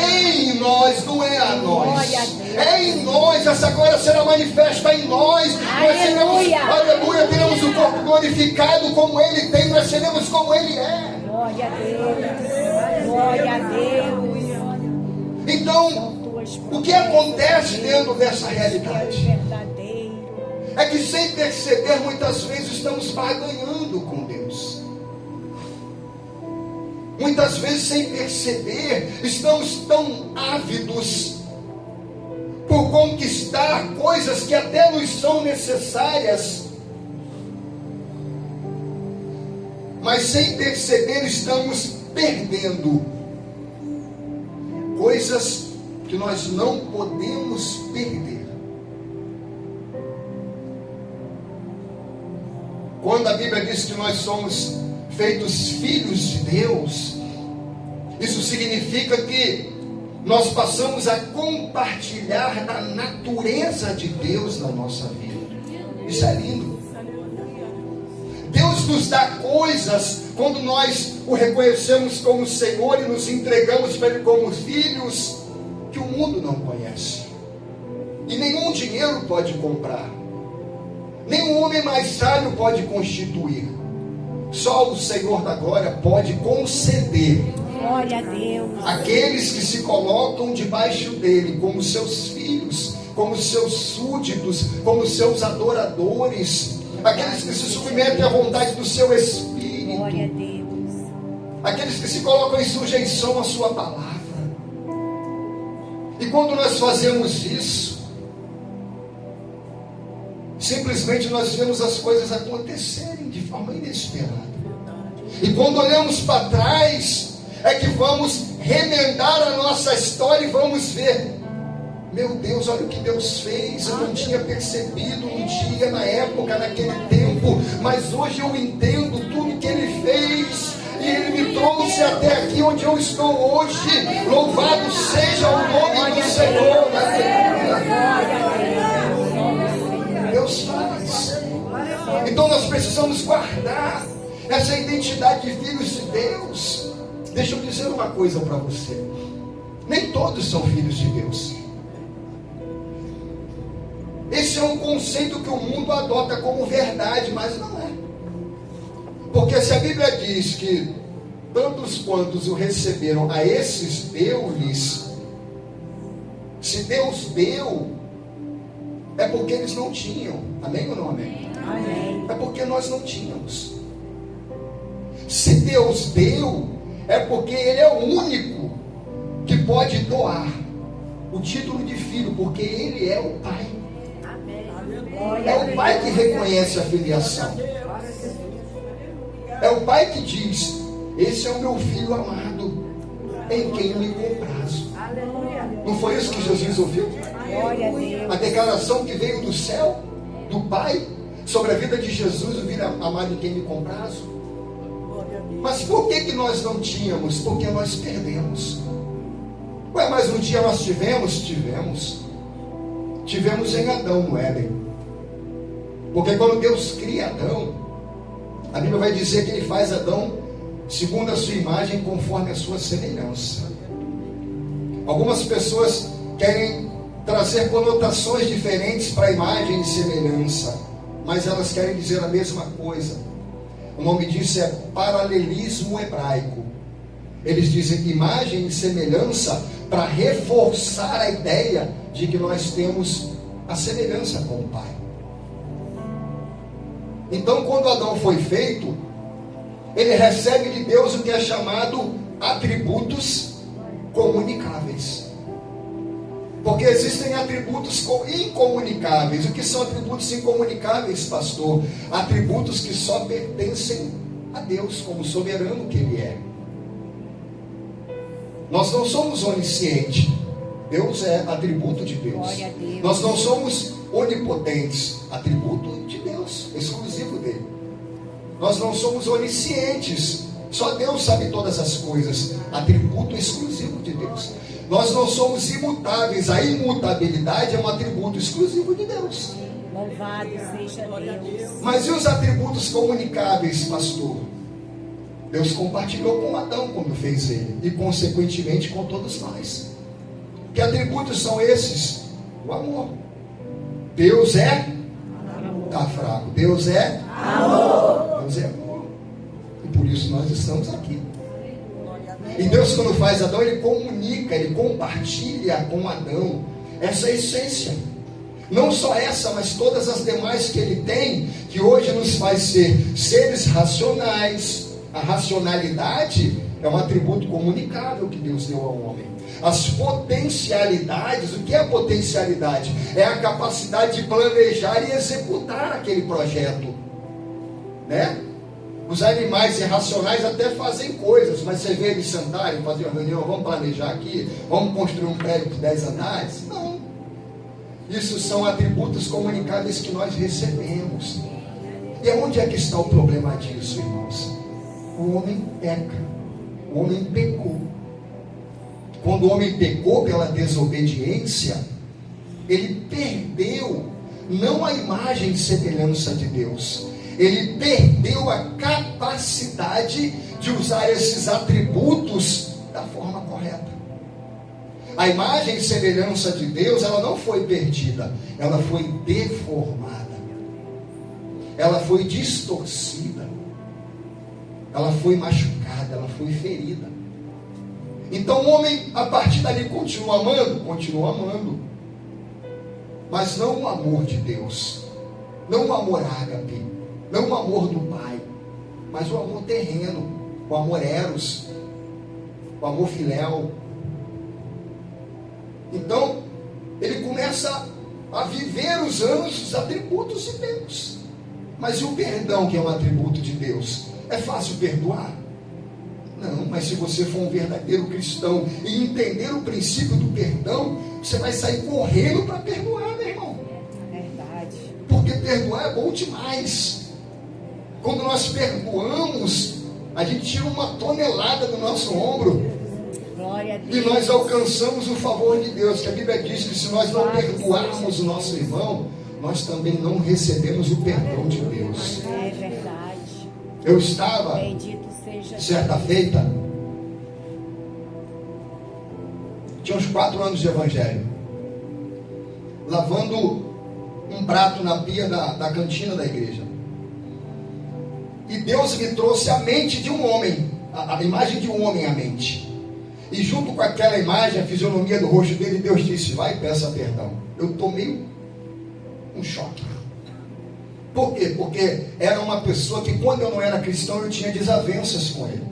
em nós, não é a nós. É em nós, essa glória será manifesta em nós. Nós seremos, aleluia, teremos o corpo glorificado como Ele tem, nós seremos como Ele é. Glória a Deus. Glória a Deus. Então, o que acontece dentro dessa realidade? É que sem perceber, muitas vezes estamos barganhando com Deus. Muitas vezes sem perceber, estamos tão ávidos por conquistar coisas que até nos são necessárias, mas sem perceber estamos perdendo coisas que nós não podemos perder. Quando a Bíblia diz que nós somos feitos filhos de Deus, isso significa que nós passamos a compartilhar da natureza de Deus na nossa vida. Isso é lindo. Deus nos dá coisas quando nós o reconhecemos como Senhor e nos entregamos para Ele como filhos, que o mundo não conhece. E nenhum dinheiro pode comprar. Nenhum homem mais sábio pode constituir. Só o Senhor da glória pode conceder. Glória a Deus. Aqueles que se colocam debaixo dele como seus filhos, como seus súditos, como seus adoradores, aqueles que se submetem à vontade do seu Espírito, Glória a Deus. aqueles que se colocam em sujeição à sua palavra. E quando nós fazemos isso, simplesmente nós vemos as coisas acontecerem de forma inesperada. E quando olhamos para trás, é que vamos remendar a nossa história e vamos ver: meu Deus, olha o que Deus fez. Eu não tinha percebido um dia, na época, naquele tempo, mas hoje eu entendo tudo que Ele fez, e Ele me trouxe até aqui onde eu estou hoje. Louvado seja o nome do Senhor. Deus faz. Então nós precisamos guardar essa identidade de filhos de Deus. Deixa eu dizer uma coisa para você: nem todos são filhos de Deus. Esse é um conceito que o mundo adota como verdade, mas não é. Porque se a Bíblia diz que tantos quantos o receberam, a esses deu-lhes, se Deus deu, é porque eles não tinham. Amém ou não amém? Amém. É porque nós não tínhamos. Se Deus deu, é porque Ele é o único que pode doar o título de filho, porque Ele é o Pai. É o Pai que reconhece a filiação. É o Pai que diz: esse é o meu filho amado, em quem me comprazo. Não foi isso que Jesus ouviu? Glória a Deus. A declaração que veio do céu, do Pai, sobre a vida de Jesus, o filho amado em quem me comprazo. Mas por que nós não tínhamos? Porque nós perdemos. Ué, mas um dia nós tivemos? Tivemos em Adão, no Éden. Porque quando Deus cria Adão, a Bíblia vai dizer que Ele faz Adão segundo a sua imagem, conforme a sua semelhança. Algumas pessoas querem trazer conotações diferentes para a imagem e semelhança, mas elas querem dizer a mesma coisa. O nome disso é paralelismo hebraico. Eles dizem imagem e semelhança para reforçar a ideia de que nós temos a semelhança com o Pai. Então, quando Adão foi feito, ele recebe de Deus o que é chamado atributos comunicáveis. Porque existem atributos incomunicáveis. O que são atributos incomunicáveis, pastor? Atributos que só pertencem a Deus, como soberano que Ele é. Nós não somos oniscientes. Deus é atributo de Deus. Glória a Deus. Nós não somos onipotentes. Atributo de Deus, exclusivo dele. Nós não somos oniscientes. Só Deus sabe todas as coisas. Atributo exclusivo de Deus. Nós não somos imutáveis. A imutabilidade é um atributo exclusivo de Deus. Louvado seja Deus. Mas e os atributos comunicáveis, pastor? Deus compartilhou com Adão quando fez ele, e consequentemente com todos nós. Que atributos são esses? O amor. Deus é amor. Está fraco. Deus é amor. Deus é amor. E por isso nós estamos aqui. E Deus, quando faz Adão, Ele comunica, Ele compartilha com Adão essa essência. Não só essa, mas todas as demais que Ele tem, que hoje nos faz ser seres racionais. A racionalidade é um atributo comunicável que Deus deu ao homem. As potencialidades, o que é potencialidade? É a capacidade de planejar e executar aquele projeto, né? Os animais irracionais até fazem coisas, mas você vê eles sentarem, fazer uma reunião, vamos planejar aqui, vamos construir um prédio de 10 andares? Não. Isso são atributos comunicáveis que nós recebemos. E onde é que está o problema disso, irmãos? O homem peca. O homem pecou. Quando o homem pecou pela desobediência, ele perdeu não a imagem e semelhança de Deus, ele perdeu a capacidade de usar esses atributos da forma correta. A imagem e semelhança de Deus, ela não foi perdida, ela foi deformada, ela foi distorcida, ela foi machucada, ela foi ferida. Então o homem, a partir dali, continua amando, mas não o amor de Deus, não o amor ágape, não o amor do Pai, mas o amor terreno, o amor eros, o amor filéu. Então ele começa a viver usando os atributos de Deus. Mas e o perdão, que é um atributo de Deus? É fácil perdoar? Não, mas se você for um verdadeiro cristão e entender o princípio do perdão, você vai sair correndo para perdoar, meu irmão. Verdade. Porque perdoar é bom demais. Quando nós perdoamos, a gente tira uma tonelada do nosso ombro. Glória a Deus. E nós alcançamos o favor de Deus. Que a Bíblia diz que se nós não perdoarmos o nosso irmão, nós também não recebemos o perdão de Deus. É verdade. Eu estava, Bendito seja certa feita, tinha uns 4 anos de evangelho, lavando um prato na pia da cantina da igreja. E Deus me trouxe a mente de um homem, a imagem de um homem à mente. E junto com aquela imagem, a fisionomia do rosto dele, Deus disse: vai e peça perdão. Eu tomei um choque. Por quê? Porque era uma pessoa que, quando eu não era cristão, eu tinha desavenças com ele.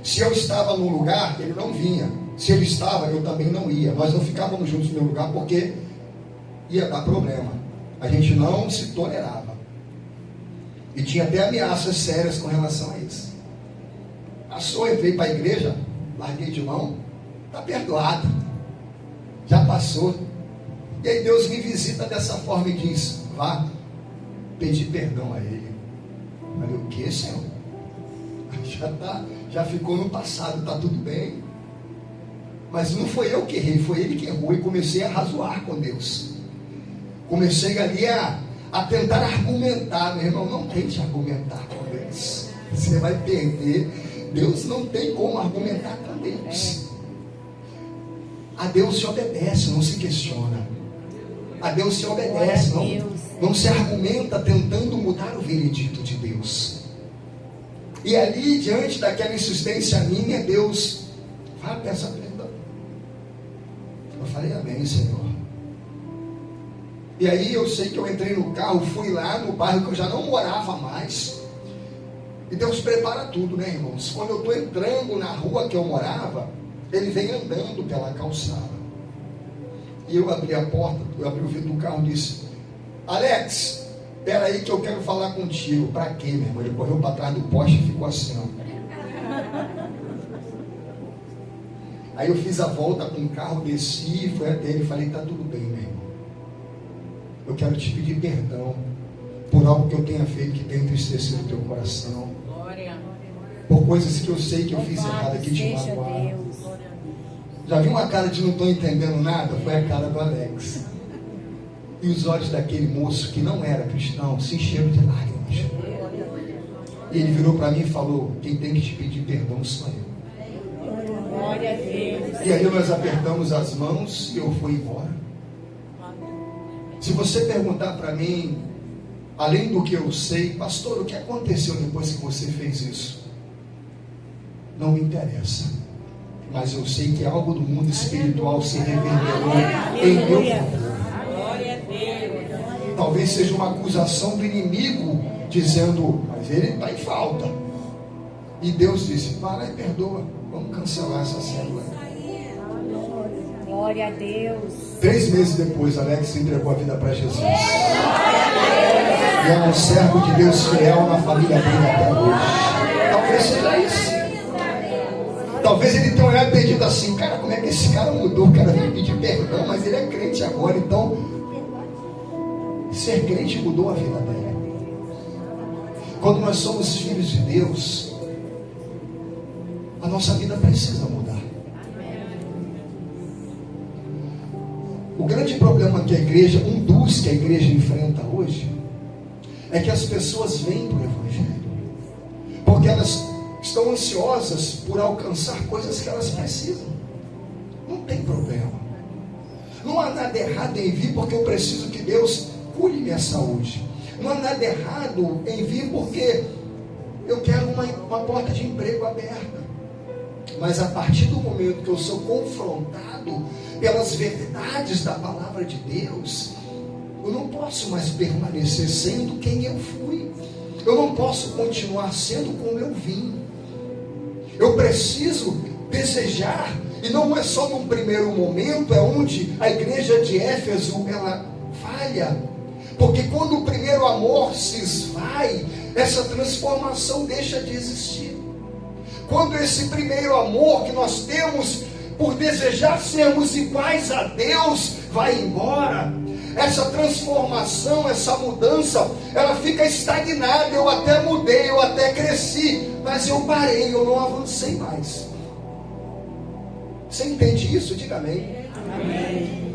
Se eu estava num lugar, ele não vinha. Se ele estava, eu também não ia. Nós não ficávamos juntos no meu lugar porque ia dar problema. A gente não se tolerava. E tinha até ameaças sérias com relação a isso. Passou, entrei para a igreja, larguei de mão, está perdoado, já passou. E aí Deus me visita dessa forma e diz: vá pedir perdão a ele. Eu falei: o que, Senhor? Já ficou no passado, está tudo bem. Mas não foi eu que errei, foi ele que errou. E comecei a razoar com Deus. Comecei ali a tentar argumentar. Meu irmão, não tente argumentar com Deus, você vai perder. Deus não tem como argumentar com Deus. A Deus se obedece, não se questiona. A Deus se obedece, não se argumenta tentando mudar o veredito de Deus. E ali, diante daquela insistência minha, Deus: vai, peça perdão. Eu falei: amém, Senhor. E aí eu sei que eu entrei no carro, fui lá no bairro que eu já não morava mais. E Deus prepara tudo, né, irmãos? Quando eu estou entrando na rua que eu morava, ele vem andando pela calçada. E eu abri a porta, eu abri o vidro do carro e disse: Alex, espera aí que eu quero falar contigo. Para quê, meu irmão? Ele correu para trás do poste e ficou assim, ó. Aí eu fiz a volta com o carro, desci, fui até ele e falei: tá tudo bem, meu irmão. Eu quero te pedir perdão por algo que eu tenha feito que tenha entristecido o teu coração. Por coisas que eu sei que eu fiz errado, que te magoaram. Já viu uma cara de não estou entendendo nada? Foi a cara do Alex. E os olhos daquele moço que não era cristão se encheram de lágrimas. E ele virou para mim e falou: quem tem que te pedir perdão sou eu. Glória a Deus. E aí nós apertamos as mãos e eu fui embora. Se você perguntar para mim, além do que eu sei: pastor, o que aconteceu depois que você fez isso? Não me interessa. Mas eu sei que algo do mundo espiritual se reverberou em meu favor. Talvez seja uma acusação do inimigo, dizendo: mas ele está em falta. E Deus disse: para e perdoa. Vamos cancelar essa célula. Glória a Deus. 3 meses depois, Alex entregou a vida para Jesus. Glória a Deus. E é um servo de Deus fiel na família dele até hoje. Talvez seja isso. Talvez ele tenha olhado e pedido assim: cara, como é que esse cara mudou? O cara veio pedir perdão, mas ele é crente agora. Então, ser crente mudou a vida dele. Quando nós somos filhos de Deus, a nossa vida precisa mudar. O grande problema que a igreja, um dos que a igreja enfrenta hoje, é que as pessoas vêm para o Evangelho porque elas estão ansiosas por alcançar coisas que elas precisam. Não tem problema. Não há nada errado em vir porque eu preciso que Deus cure minha saúde. Não há nada errado em vir porque eu quero uma porta de emprego aberta. Mas a partir do momento que eu sou confrontado pelas verdades da palavra de Deus, eu não posso mais permanecer sendo quem eu fui. Eu não posso continuar sendo como eu vim. Eu preciso desejar, e não é só num primeiro momento, é onde a igreja de Éfeso ela falha. Porque quando o primeiro amor se esvai, essa transformação deixa de existir. Quando esse primeiro amor que nós temos por desejar sermos iguais a Deus vai embora, essa transformação, essa mudança, ela fica estagnada. Eu até mudei, eu até cresci, mas eu parei, eu não avancei mais. Você entende isso? Diga amém. Amém.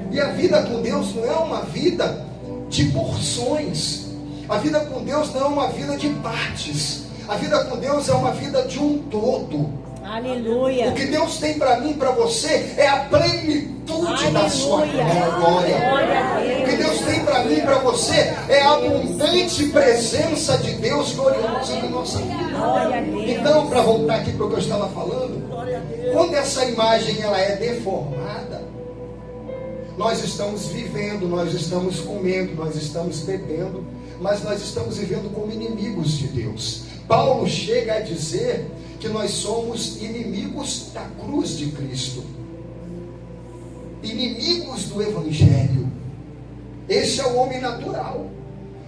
E a vida com Deus não é uma vida de porções. A vida com Deus não é uma vida de partes. A vida com Deus é uma vida de um todo. Aleluia. O que Deus tem para mim e para você é a plenitude da sua glória. O que Deus tem para mim e para você é a abundante presença de Deus gloriosa em nossa vida. Então, para voltar aqui para o que eu estava falando, quando essa imagem ela é deformada, nós estamos vivendo, nós estamos comendo, nós estamos bebendo, mas nós estamos vivendo como inimigos de Deus. Paulo chega a dizer que nós somos inimigos da cruz de Cristo, inimigos do Evangelho. Esse é o homem natural.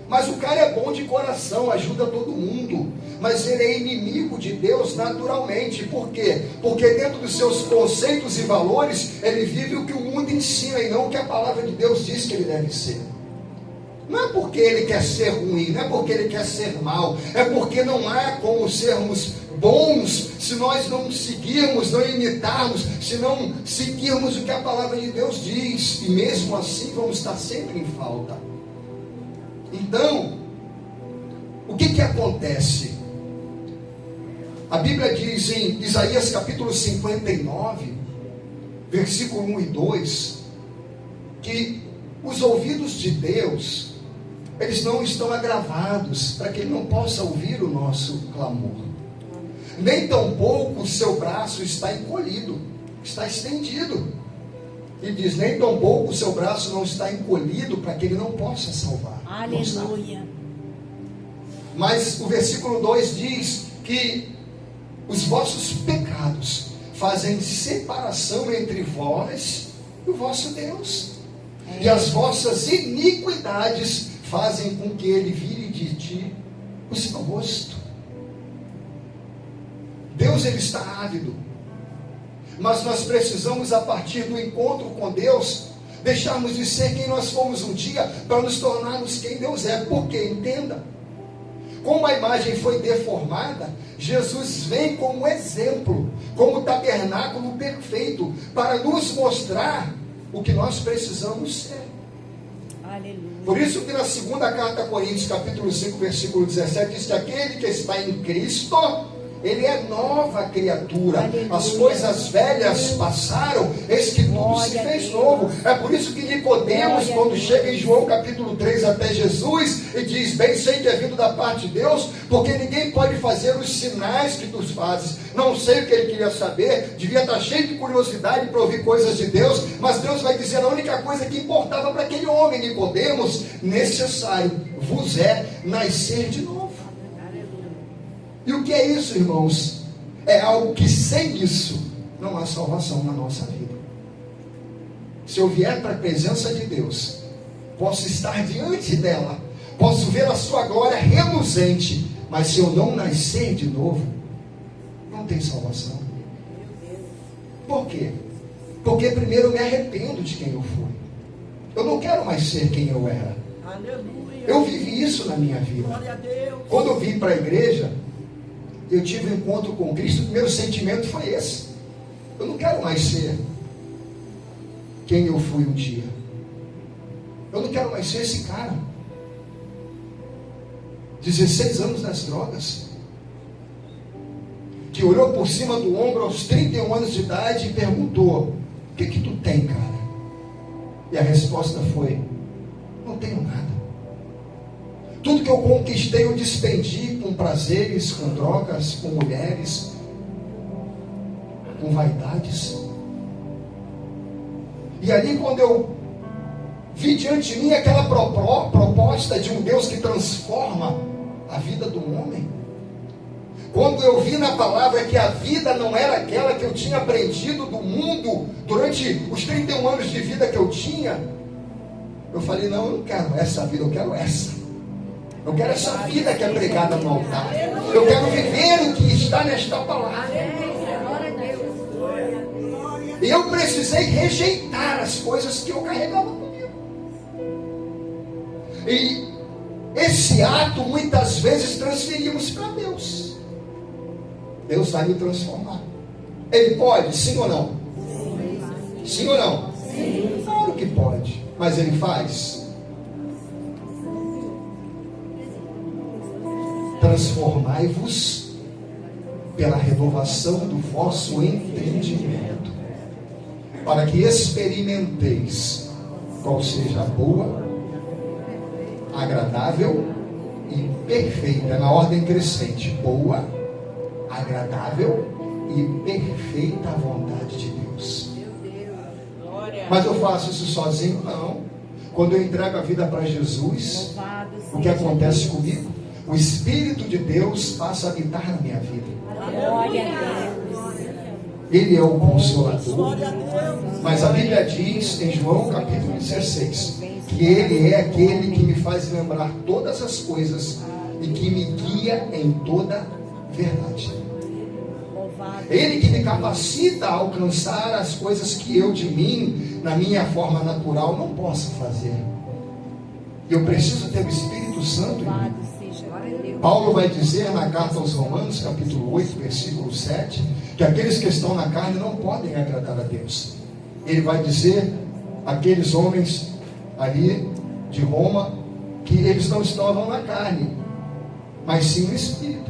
Mas o cara é bom de coração, ajuda todo mundo, mas ele é inimigo de Deus naturalmente. Por quê? Porque dentro dos seus conceitos e valores, ele vive o que o mundo ensina e não o que a palavra de Deus diz que ele deve ser. Não é porque ele quer ser ruim, não é porque ele quer ser mal, é porque não há como sermos bons se nós não seguirmos, não imitarmos, se não seguirmos o que a palavra de Deus diz, e mesmo assim vamos estar sempre em falta. Então, o que acontece? A Bíblia diz em Isaías capítulo 59, versículo 1 e 2, que os ouvidos de Deus, eles não estão agravados para que Ele não possa ouvir o nosso clamor. Nem tampouco o seu braço está encolhido, está estendido. E diz, nem tampouco o seu braço não está encolhido para que Ele não possa salvar. Aleluia. Mas o versículo 2 diz que os vossos pecados fazem separação entre vós e o vosso Deus. E as vossas iniquidades fazem com que Ele vire de ti o seu rosto. Deus, Ele está ávido. Mas nós precisamos, a partir do encontro com Deus, deixarmos de ser quem nós fomos um dia, para nos tornarmos quem Deus é. Porque, entenda, como a imagem foi deformada, Jesus vem como exemplo, como tabernáculo perfeito, para nos mostrar o que nós precisamos ser. Aleluia. Por isso que na segunda carta a Coríntios, capítulo 5, versículo 17, diz que aquele que está em Cristo, ele é nova criatura. Aleluia. As coisas velhas passaram, eis que tudo se fez novo. É por isso que Nicodemos, quando chega em João capítulo 3 até Jesus, e diz, bem sei que é vindo da parte de Deus, porque ninguém pode fazer os sinais que tu fazes. Não sei o que ele queria saber, devia estar cheio de curiosidade para ouvir coisas de Deus, mas Deus vai dizer a única coisa que importava para aquele homem, Nicodemos, necessário vos é nascer de novo. E o que é isso, irmãos? É algo que sem isso não há salvação na nossa vida. Se eu vier para a presença de Deus posso estar diante dela, posso ver a sua glória reluzente, mas se eu não nascer de novo, não tem salvação. Por quê? Porque primeiro eu me arrependo de quem eu fui. Eu não quero mais ser quem eu era. Eu vivi isso na minha vida. Quando eu vim para a igreja, eu tive um encontro com Cristo, o primeiro sentimento foi esse. Eu não quero mais ser quem eu fui um dia. Eu não quero mais ser esse cara. 16 anos nas drogas, que olhou por cima do ombro aos 31 anos de idade e perguntou: o que tu tem, cara? E a resposta foi: não tenho nada. Tudo que eu conquistei eu despendi com prazeres, com drogas, com mulheres, com vaidades. E ali, quando eu vi diante de mim aquela proposta de um Deus que transforma a vida do homem, quando eu vi na palavra que a vida não era aquela que eu tinha aprendido do mundo durante os 31 anos de vida que eu tinha, eu falei: não, eu não quero essa vida, eu quero essa. Eu quero essa vida que é pregada no altar. Eu quero viver o que está nesta palavra. E eu precisei rejeitar as coisas que eu carregava comigo. E esse ato muitas vezes transferimos para Deus. Deus vai me transformar. Ele pode, sim ou não? Sim ou não? Sim. Claro que pode. Mas Ele faz. Transformai-vos pela renovação do vosso entendimento, para que experimenteis qual seja a boa, agradável e perfeita, na ordem crescente: boa, agradável e perfeita vontade de Deus. Mas eu faço isso sozinho? Não. Quando eu entrego a vida para Jesus, o que acontece comigo? O Espírito de Deus passa a habitar na minha vida. Ele é o Consolador. Mas a Bíblia diz em João capítulo 16 que Ele é aquele que me faz lembrar todas as coisas e que me guia em toda verdade. Ele que me capacita a alcançar as coisas que eu de mim, na minha forma natural, não posso fazer. Eu preciso ter o Espírito Santo em mim. Paulo vai dizer na carta aos Romanos, capítulo 8, versículo 7, que aqueles que estão na carne não podem agradar a Deus. Ele vai dizer aqueles homens ali de Roma que eles não estavam na carne, mas sim no Espírito.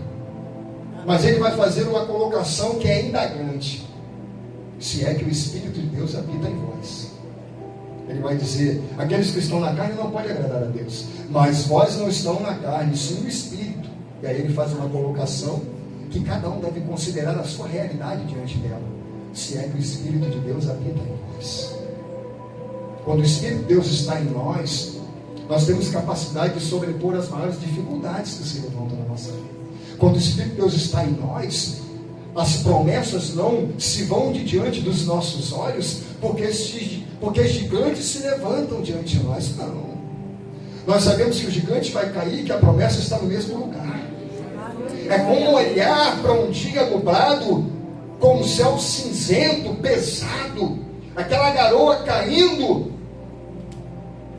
Mas ele vai fazer uma colocação que é indagante: se é que o Espírito de Deus habita em vós. Ele vai dizer: aqueles que estão na carne não podem agradar a Deus, mas vós não estão na carne, sim no Espírito. E aí ele faz uma colocação que cada um deve considerar a sua realidade diante dela: se é que o Espírito de Deus habita em vós. Quando o Espírito de Deus está em nós, nós temos capacidade de sobrepor as maiores dificuldades que se levantam na nossa vida. Quando o Espírito de Deus está em nós, as promessas não se vão de diante dos nossos olhos, porque gigantes se levantam diante de nós. Não. Nós sabemos que o gigante vai cair, que a promessa está no mesmo lugar. É como olhar para um dia nublado, com o céu cinzento, pesado, aquela garoa caindo,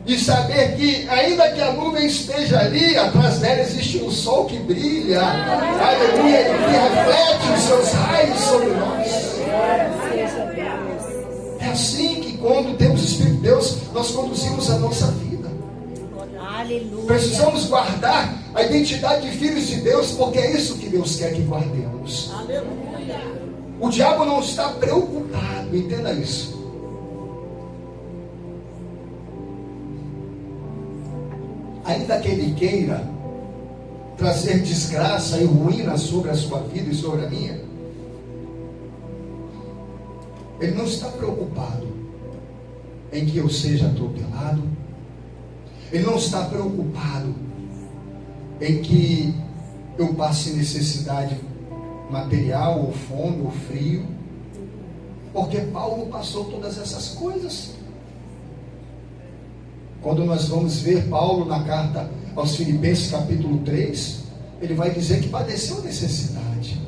e saber que, ainda que a nuvem esteja ali, atrás dela existe um sol que brilha, aleluia, e que reflete os seus raios sobre nós. É assim que, quando temos o Espírito de Deus, nós conduzimos a nossa vida. Aleluia. Precisamos guardar a identidade de filhos de Deus, porque é isso que Deus quer que guardemos. Aleluia. O diabo não está preocupado, entenda isso. Ainda que ele queira trazer desgraça e ruína sobre a sua vida e sobre a minha, ele não está preocupado em que eu seja atropelado. Ele não está preocupado em que eu passe necessidade material, ou fome, ou frio, porque Paulo passou todas essas coisas. Quando nós vamos ver Paulo na carta aos Filipenses, capítulo 3, ele vai dizer que padeceu necessidade.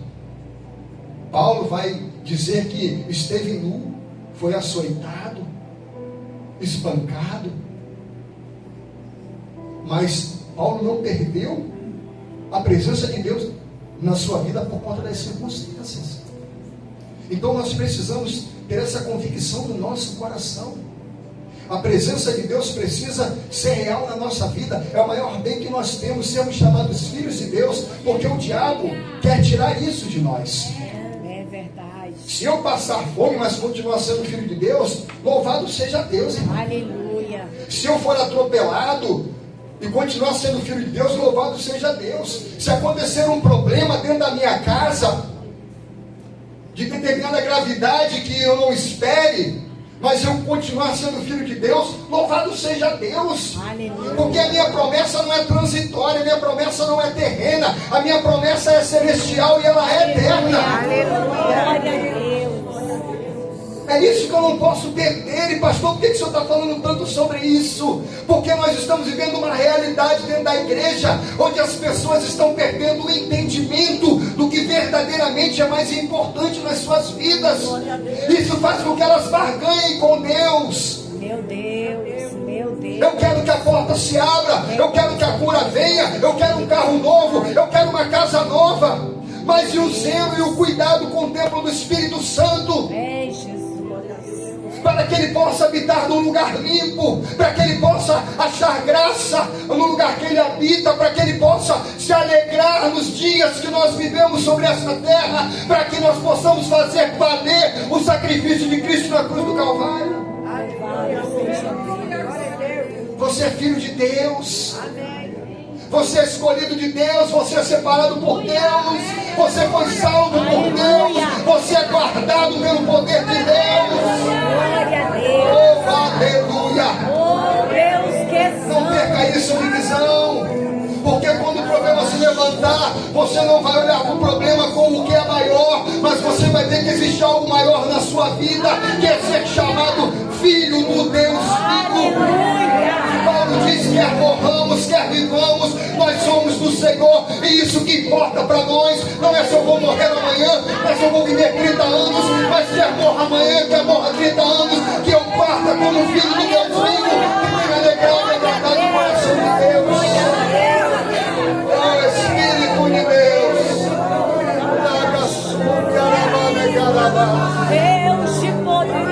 Paulo vai dizer que esteve nu, foi açoitado, espancado. Mas Paulo não perdeu a presença de Deus na sua vida por conta das circunstâncias. Então nós precisamos ter essa convicção no nosso coração. A presença de Deus precisa ser real na nossa vida. É o maior bem que nós temos, sermos chamados filhos de Deus, porque o diabo quer tirar isso de nós. É verdade. Se eu passar fome, mas continuar sendo filho de Deus, louvado seja Deus, irmão. Aleluia. Se eu for atropelado e continuar sendo filho de Deus, louvado seja Deus. Se acontecer um problema dentro da minha casa, de determinada gravidade que eu não espere, mas eu continuar sendo filho de Deus, louvado seja Deus. Aleluia. Porque a minha promessa não é transitória, a minha promessa não é terrena, a minha promessa é celestial e ela é eterna. Glória a Deus. É isso que eu não posso perder. E pastor, por que o senhor está falando tanto sobre isso? Porque nós estamos vivendo uma realidade dentro da igreja, onde as pessoas estão perdendo o entendimento do que verdadeiramente é mais importante nas suas vidas. Isso faz com que elas barganhem com Deus. Meu Deus, meu Deus. Eu quero que a porta se abra, eu quero que a cura venha, eu quero um carro novo, eu quero uma casa nova. Mas e o zelo e o cuidado com o templo do Espírito Santo? É, Jesus. Para que ele possa habitar num lugar limpo, para que ele possa achar graça no lugar que ele habita, para que ele possa se alegrar nos dias que nós vivemos sobre essa terra, para que nós possamos fazer valer o sacrifício de Cristo na cruz do Calvário. Você é filho de Deus. Você é escolhido de Deus, você é separado por Deus, você foi salvo por Deus, você é guardado pelo poder de Deus. Glória a Deus. Oh, aleluia! Oh, Deus, que Não perca isso de visão, porque quando o problema se levantar, você não vai olhar para o problema como o que é maior, mas você vai ver que existe algo maior na sua vida, que é ser chamado filho do Deus vivo. Paulo diz: quer morramos, quer vivamos, nós somos do Senhor, e isso que importa para nós não é se eu vou morrer amanhã, não é se eu vou viver 30 anos, mas quer morra amanhã, quer morra 30 anos, que eu parta como filho do Deus vivo, que tenha alegrado e agradado o coração de Deus. Oh Espírito de Deus, Deus de poder.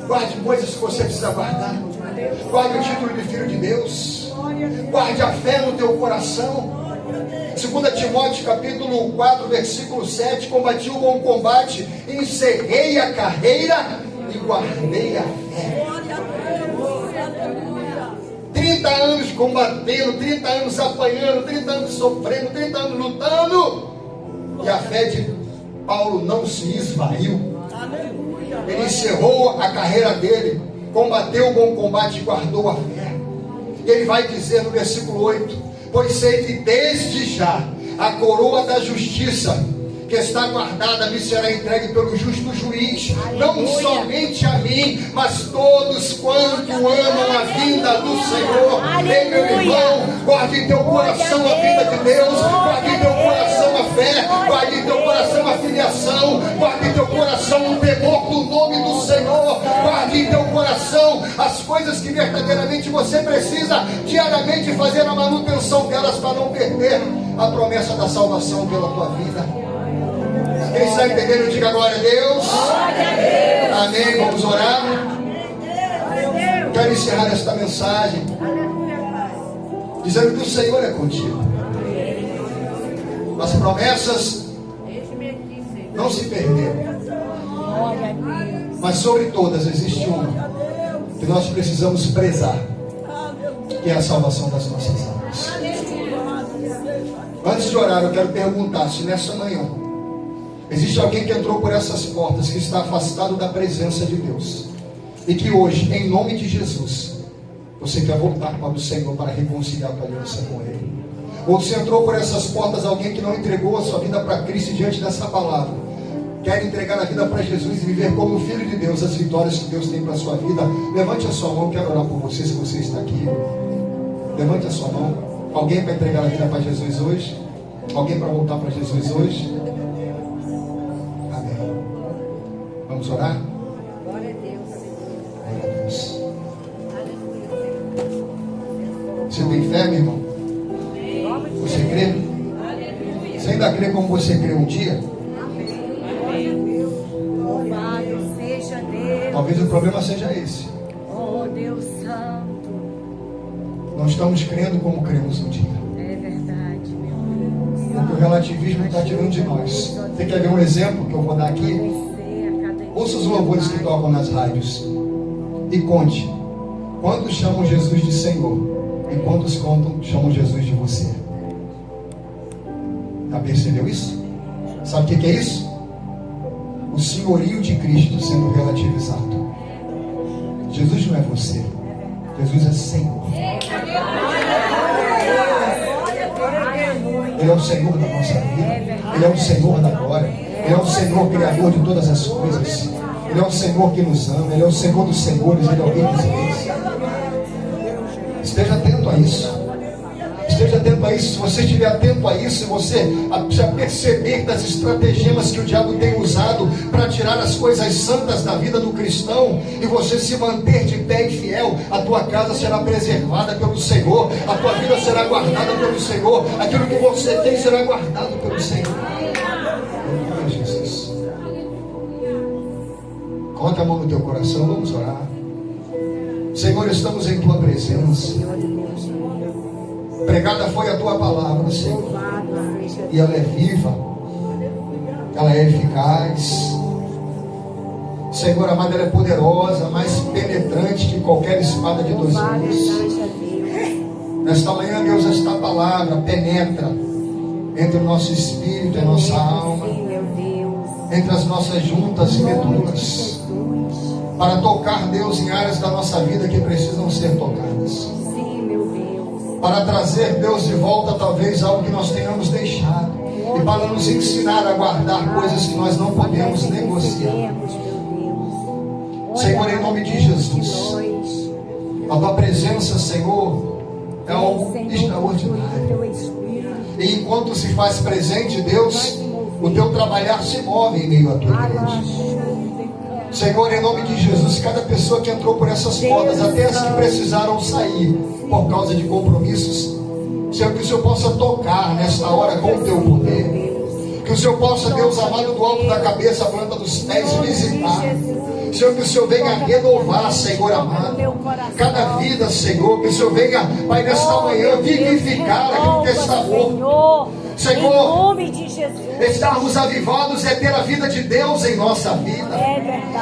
Guarde coisas que você precisa guardar. Guarde o título de filho de Deus. Guarde a fé no teu coração. 2 Timóteo capítulo 4, versículo 7: combati o bom combate, encerrei a carreira e guardei a fé. 30 anos combatendo, 30 anos apanhando, 30 anos sofrendo, 30 anos lutando, e a fé de Paulo não se esvaiu. Ele encerrou a carreira dele, combateu o bom combate e guardou a fé. E ele vai dizer no versículo 8: pois sei que desde já a coroa da justiça que está guardada me será entregue pelo justo juiz. Aleluia. Não somente a mim, mas todos quanto amam a vinda do Senhor. Ei, meu irmão, guarde em teu coração a vida de Deus, guarde em teu coração a fé, guarde em teu coração a filiação, guarde em teu coração o temor do nome do Senhor, guarde em teu coração as coisas que verdadeiramente você precisa diariamente fazer a manutenção delas, para não perder a promessa da salvação pela tua vida. Quem está entendendo, diga glória a Deus. Amém. Vamos orar. Quero encerrar esta mensagem dizendo que o Senhor é contigo. As promessas não se perderam, mas sobre todas existe uma que nós precisamos prezar, que é a salvação das nossas almas. Antes de orar, eu quero perguntar se nessa manhã existe alguém que entrou por essas portas, que está afastado da presença de Deus, e que hoje, em nome de Jesus, você quer voltar para o Senhor para reconciliar a tua aliança com Ele. Ou se entrou por essas portas alguém que não entregou a sua vida para Cristo diante dessa palavra, quer entregar a vida para Jesus e viver como filho de Deus, as vitórias que Deus tem para a sua vida, levante a sua mão, quero orar por você se você está aqui. Levante a sua mão. Alguém para entregar a vida para Jesus hoje? Alguém para voltar para Jesus hoje? Amém. Vamos orar? Glória a Deus. Glória a Deus. Você tem fé, meu irmão? Você crê? Você ainda crê como você crê um dia? Louvado seja Deus. Talvez o problema seja esse. Oh, Deus Santo. Não estamos crendo como cremos um dia. É verdade, meu Deus. Porque o relativismo está tirando de nós. Você quer ver um exemplo que eu vou dar aqui? Ouça os louvores que tocam nas rádios e conte quantos chamam Jesus de Senhor e quantos chamam Jesus de você. Já percebeu isso? Sabe o que é isso? O senhorio de Cristo sendo relativizado. Jesus não é você, Jesus é Senhor. Ele é o Senhor da nossa vida. Ele é o Senhor da glória. Ele é o Senhor criador de todas as coisas. Ele é o Senhor que nos ama. Ele é o Senhor dos senhores. Ele é o Rei dos reis. Esteja atento a isso. Esteja atento a isso. Se você estiver atento a isso, se você já perceber das estratagemas que o diabo tem usado para tirar as coisas santas da vida do cristão, e você se manter de pé e fiel, a tua casa será preservada pelo Senhor, a tua vida será guardada pelo Senhor, aquilo que você tem será guardado pelo Senhor. Glória a Jesus. Coloque a mão no teu coração, vamos orar. Senhor, estamos em tua presença. Pregada foi a tua palavra, Senhor, e ela é viva, ela é eficaz. Senhor amado, ela é poderosa, mais penetrante que qualquer espada de 2 gumes. Nesta manhã, Deus, esta palavra penetra entre o nosso espírito e a nossa alma, entre as nossas juntas e medulas, para tocar, Deus, em áreas da nossa vida que precisam ser tocadas, para trazer, Deus, de volta talvez algo que nós tenhamos deixado, e para nos ensinar a guardar coisas que nós não podemos negociar. Senhor, em nome de Jesus, a tua presença, Senhor, é algo extraordinário, e enquanto se faz presente, Deus, o teu trabalhar se move em meio à tua igreja. Senhor, em nome de Jesus, cada pessoa que entrou por essas portas, até as que precisaram sair por causa de compromissos, Senhor, que o Senhor possa tocar nesta hora com o teu poder, que o Senhor possa, Deus amado, do alto da cabeça, a planta dos pés, visitar. Senhor, que o Senhor venha renovar, Senhor amado, cada vida, Senhor, que o Senhor venha, Pai, nesta manhã, vivificar aquilo que está morto. Senhor, em nome de Jesus, estarmos avivados é ter a vida de Deus em nossa vida.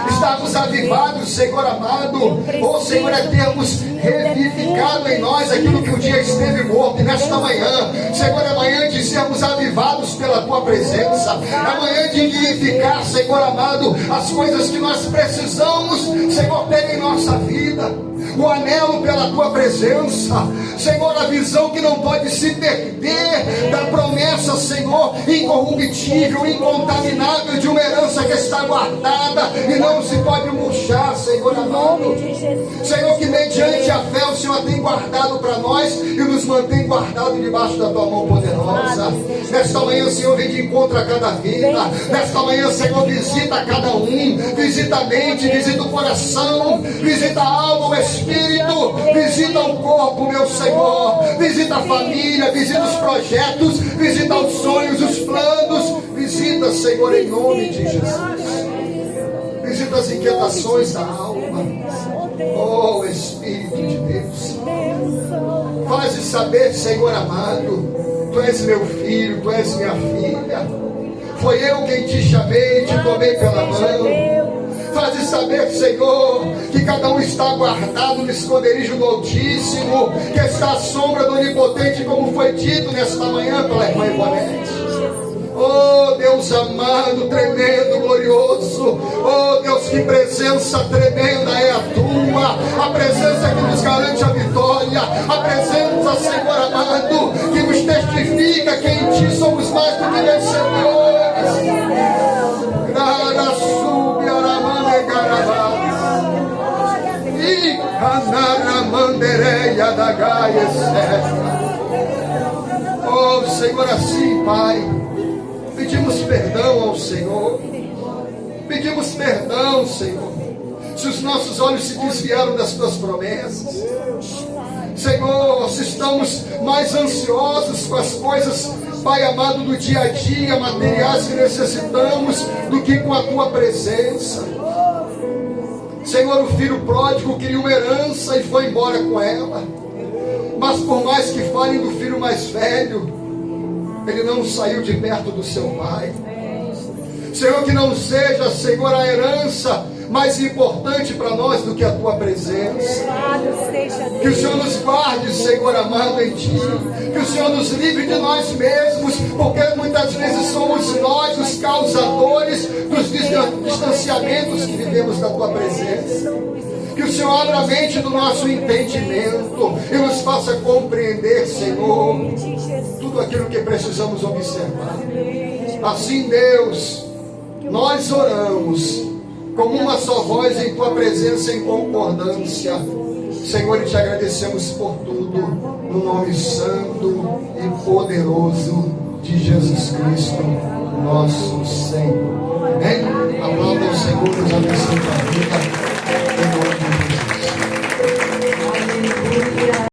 Estarmos avivados, Senhor amado, oh Senhor, é termos revivificado em nós aquilo que um dia esteve morto. E nesta manhã, Senhor, é manhã de sermos avivados pela tua presença, é manhã de vivificar, Senhor amado, as coisas que nós precisamos, Senhor, ter em nossa vida. O anelo pela tua presença, Senhor, a visão que não pode se perder da promessa, Senhor, incorruptível, incontaminável, de uma herança que está guardada e não se pode murchar, Senhor amado. Senhor, que mediante a fé o Senhor tem guardado para nós e nos mantém guardado debaixo da tua mão poderosa. Nesta manhã, Senhor, vem de encontro a cada vida. Nesta manhã, Senhor, visita cada um, visita a mente, visita o coração, visita a alma, o espírito, visita o corpo, meu Senhor, visita a família, visita os projetos, visita os sonhos, os planos, visita, Senhor, em nome de Jesus, visita as inquietações da alma, oh Espírito de Deus, faz-me saber, Senhor amado, tu és meu filho, tu és minha filha, foi eu quem te chamei, te tomei pela mão. Faz saber, Senhor, que cada um está guardado no esconderijo do Altíssimo, que está à sombra do Onipotente, como foi dito nesta manhã pela irmã Ivonete. Oh Deus amado, tremendo, glorioso. Oh Deus, que presença tremenda é a tua, a presença que nos garante a vitória, a presença, Senhor amado, que nos testifica significa que em ti somos mais do que vencedores. Nada sube aramane garabás. E canaramandereia da gaia certa. Oh Senhor, assim, Pai, pedimos perdão ao Senhor. Pedimos perdão, Senhor, se os nossos olhos se desviaram das tuas promessas. Senhor, se estamos mais ansiosos com as coisas, Pai amado, do dia a dia, materiais que necessitamos, do que com a tua presença. Senhor, o filho pródigo queria uma herança e foi embora com ela. Mas por mais que falem do filho mais velho, ele não saiu de perto do seu pai. Senhor, que não seja, Senhor, a herança mais importante para nós do que a tua presença. Que o Senhor nos guarde, Senhor amado, em ti. Que o Senhor nos livre de nós mesmos, porque muitas vezes somos nós os causadores dos distanciamentos que vivemos da tua presença. Que o Senhor abra a mente do nosso entendimento e nos faça compreender, Senhor, tudo aquilo que precisamos observar. Assim, Deus, nós oramos como uma só voz em tua presença, em concordância. Senhor, e te agradecemos por tudo, no nome santo e poderoso de Jesus Cristo, nosso Senhor. Amém? Aplauda o Senhor, Deus abençoe a vida.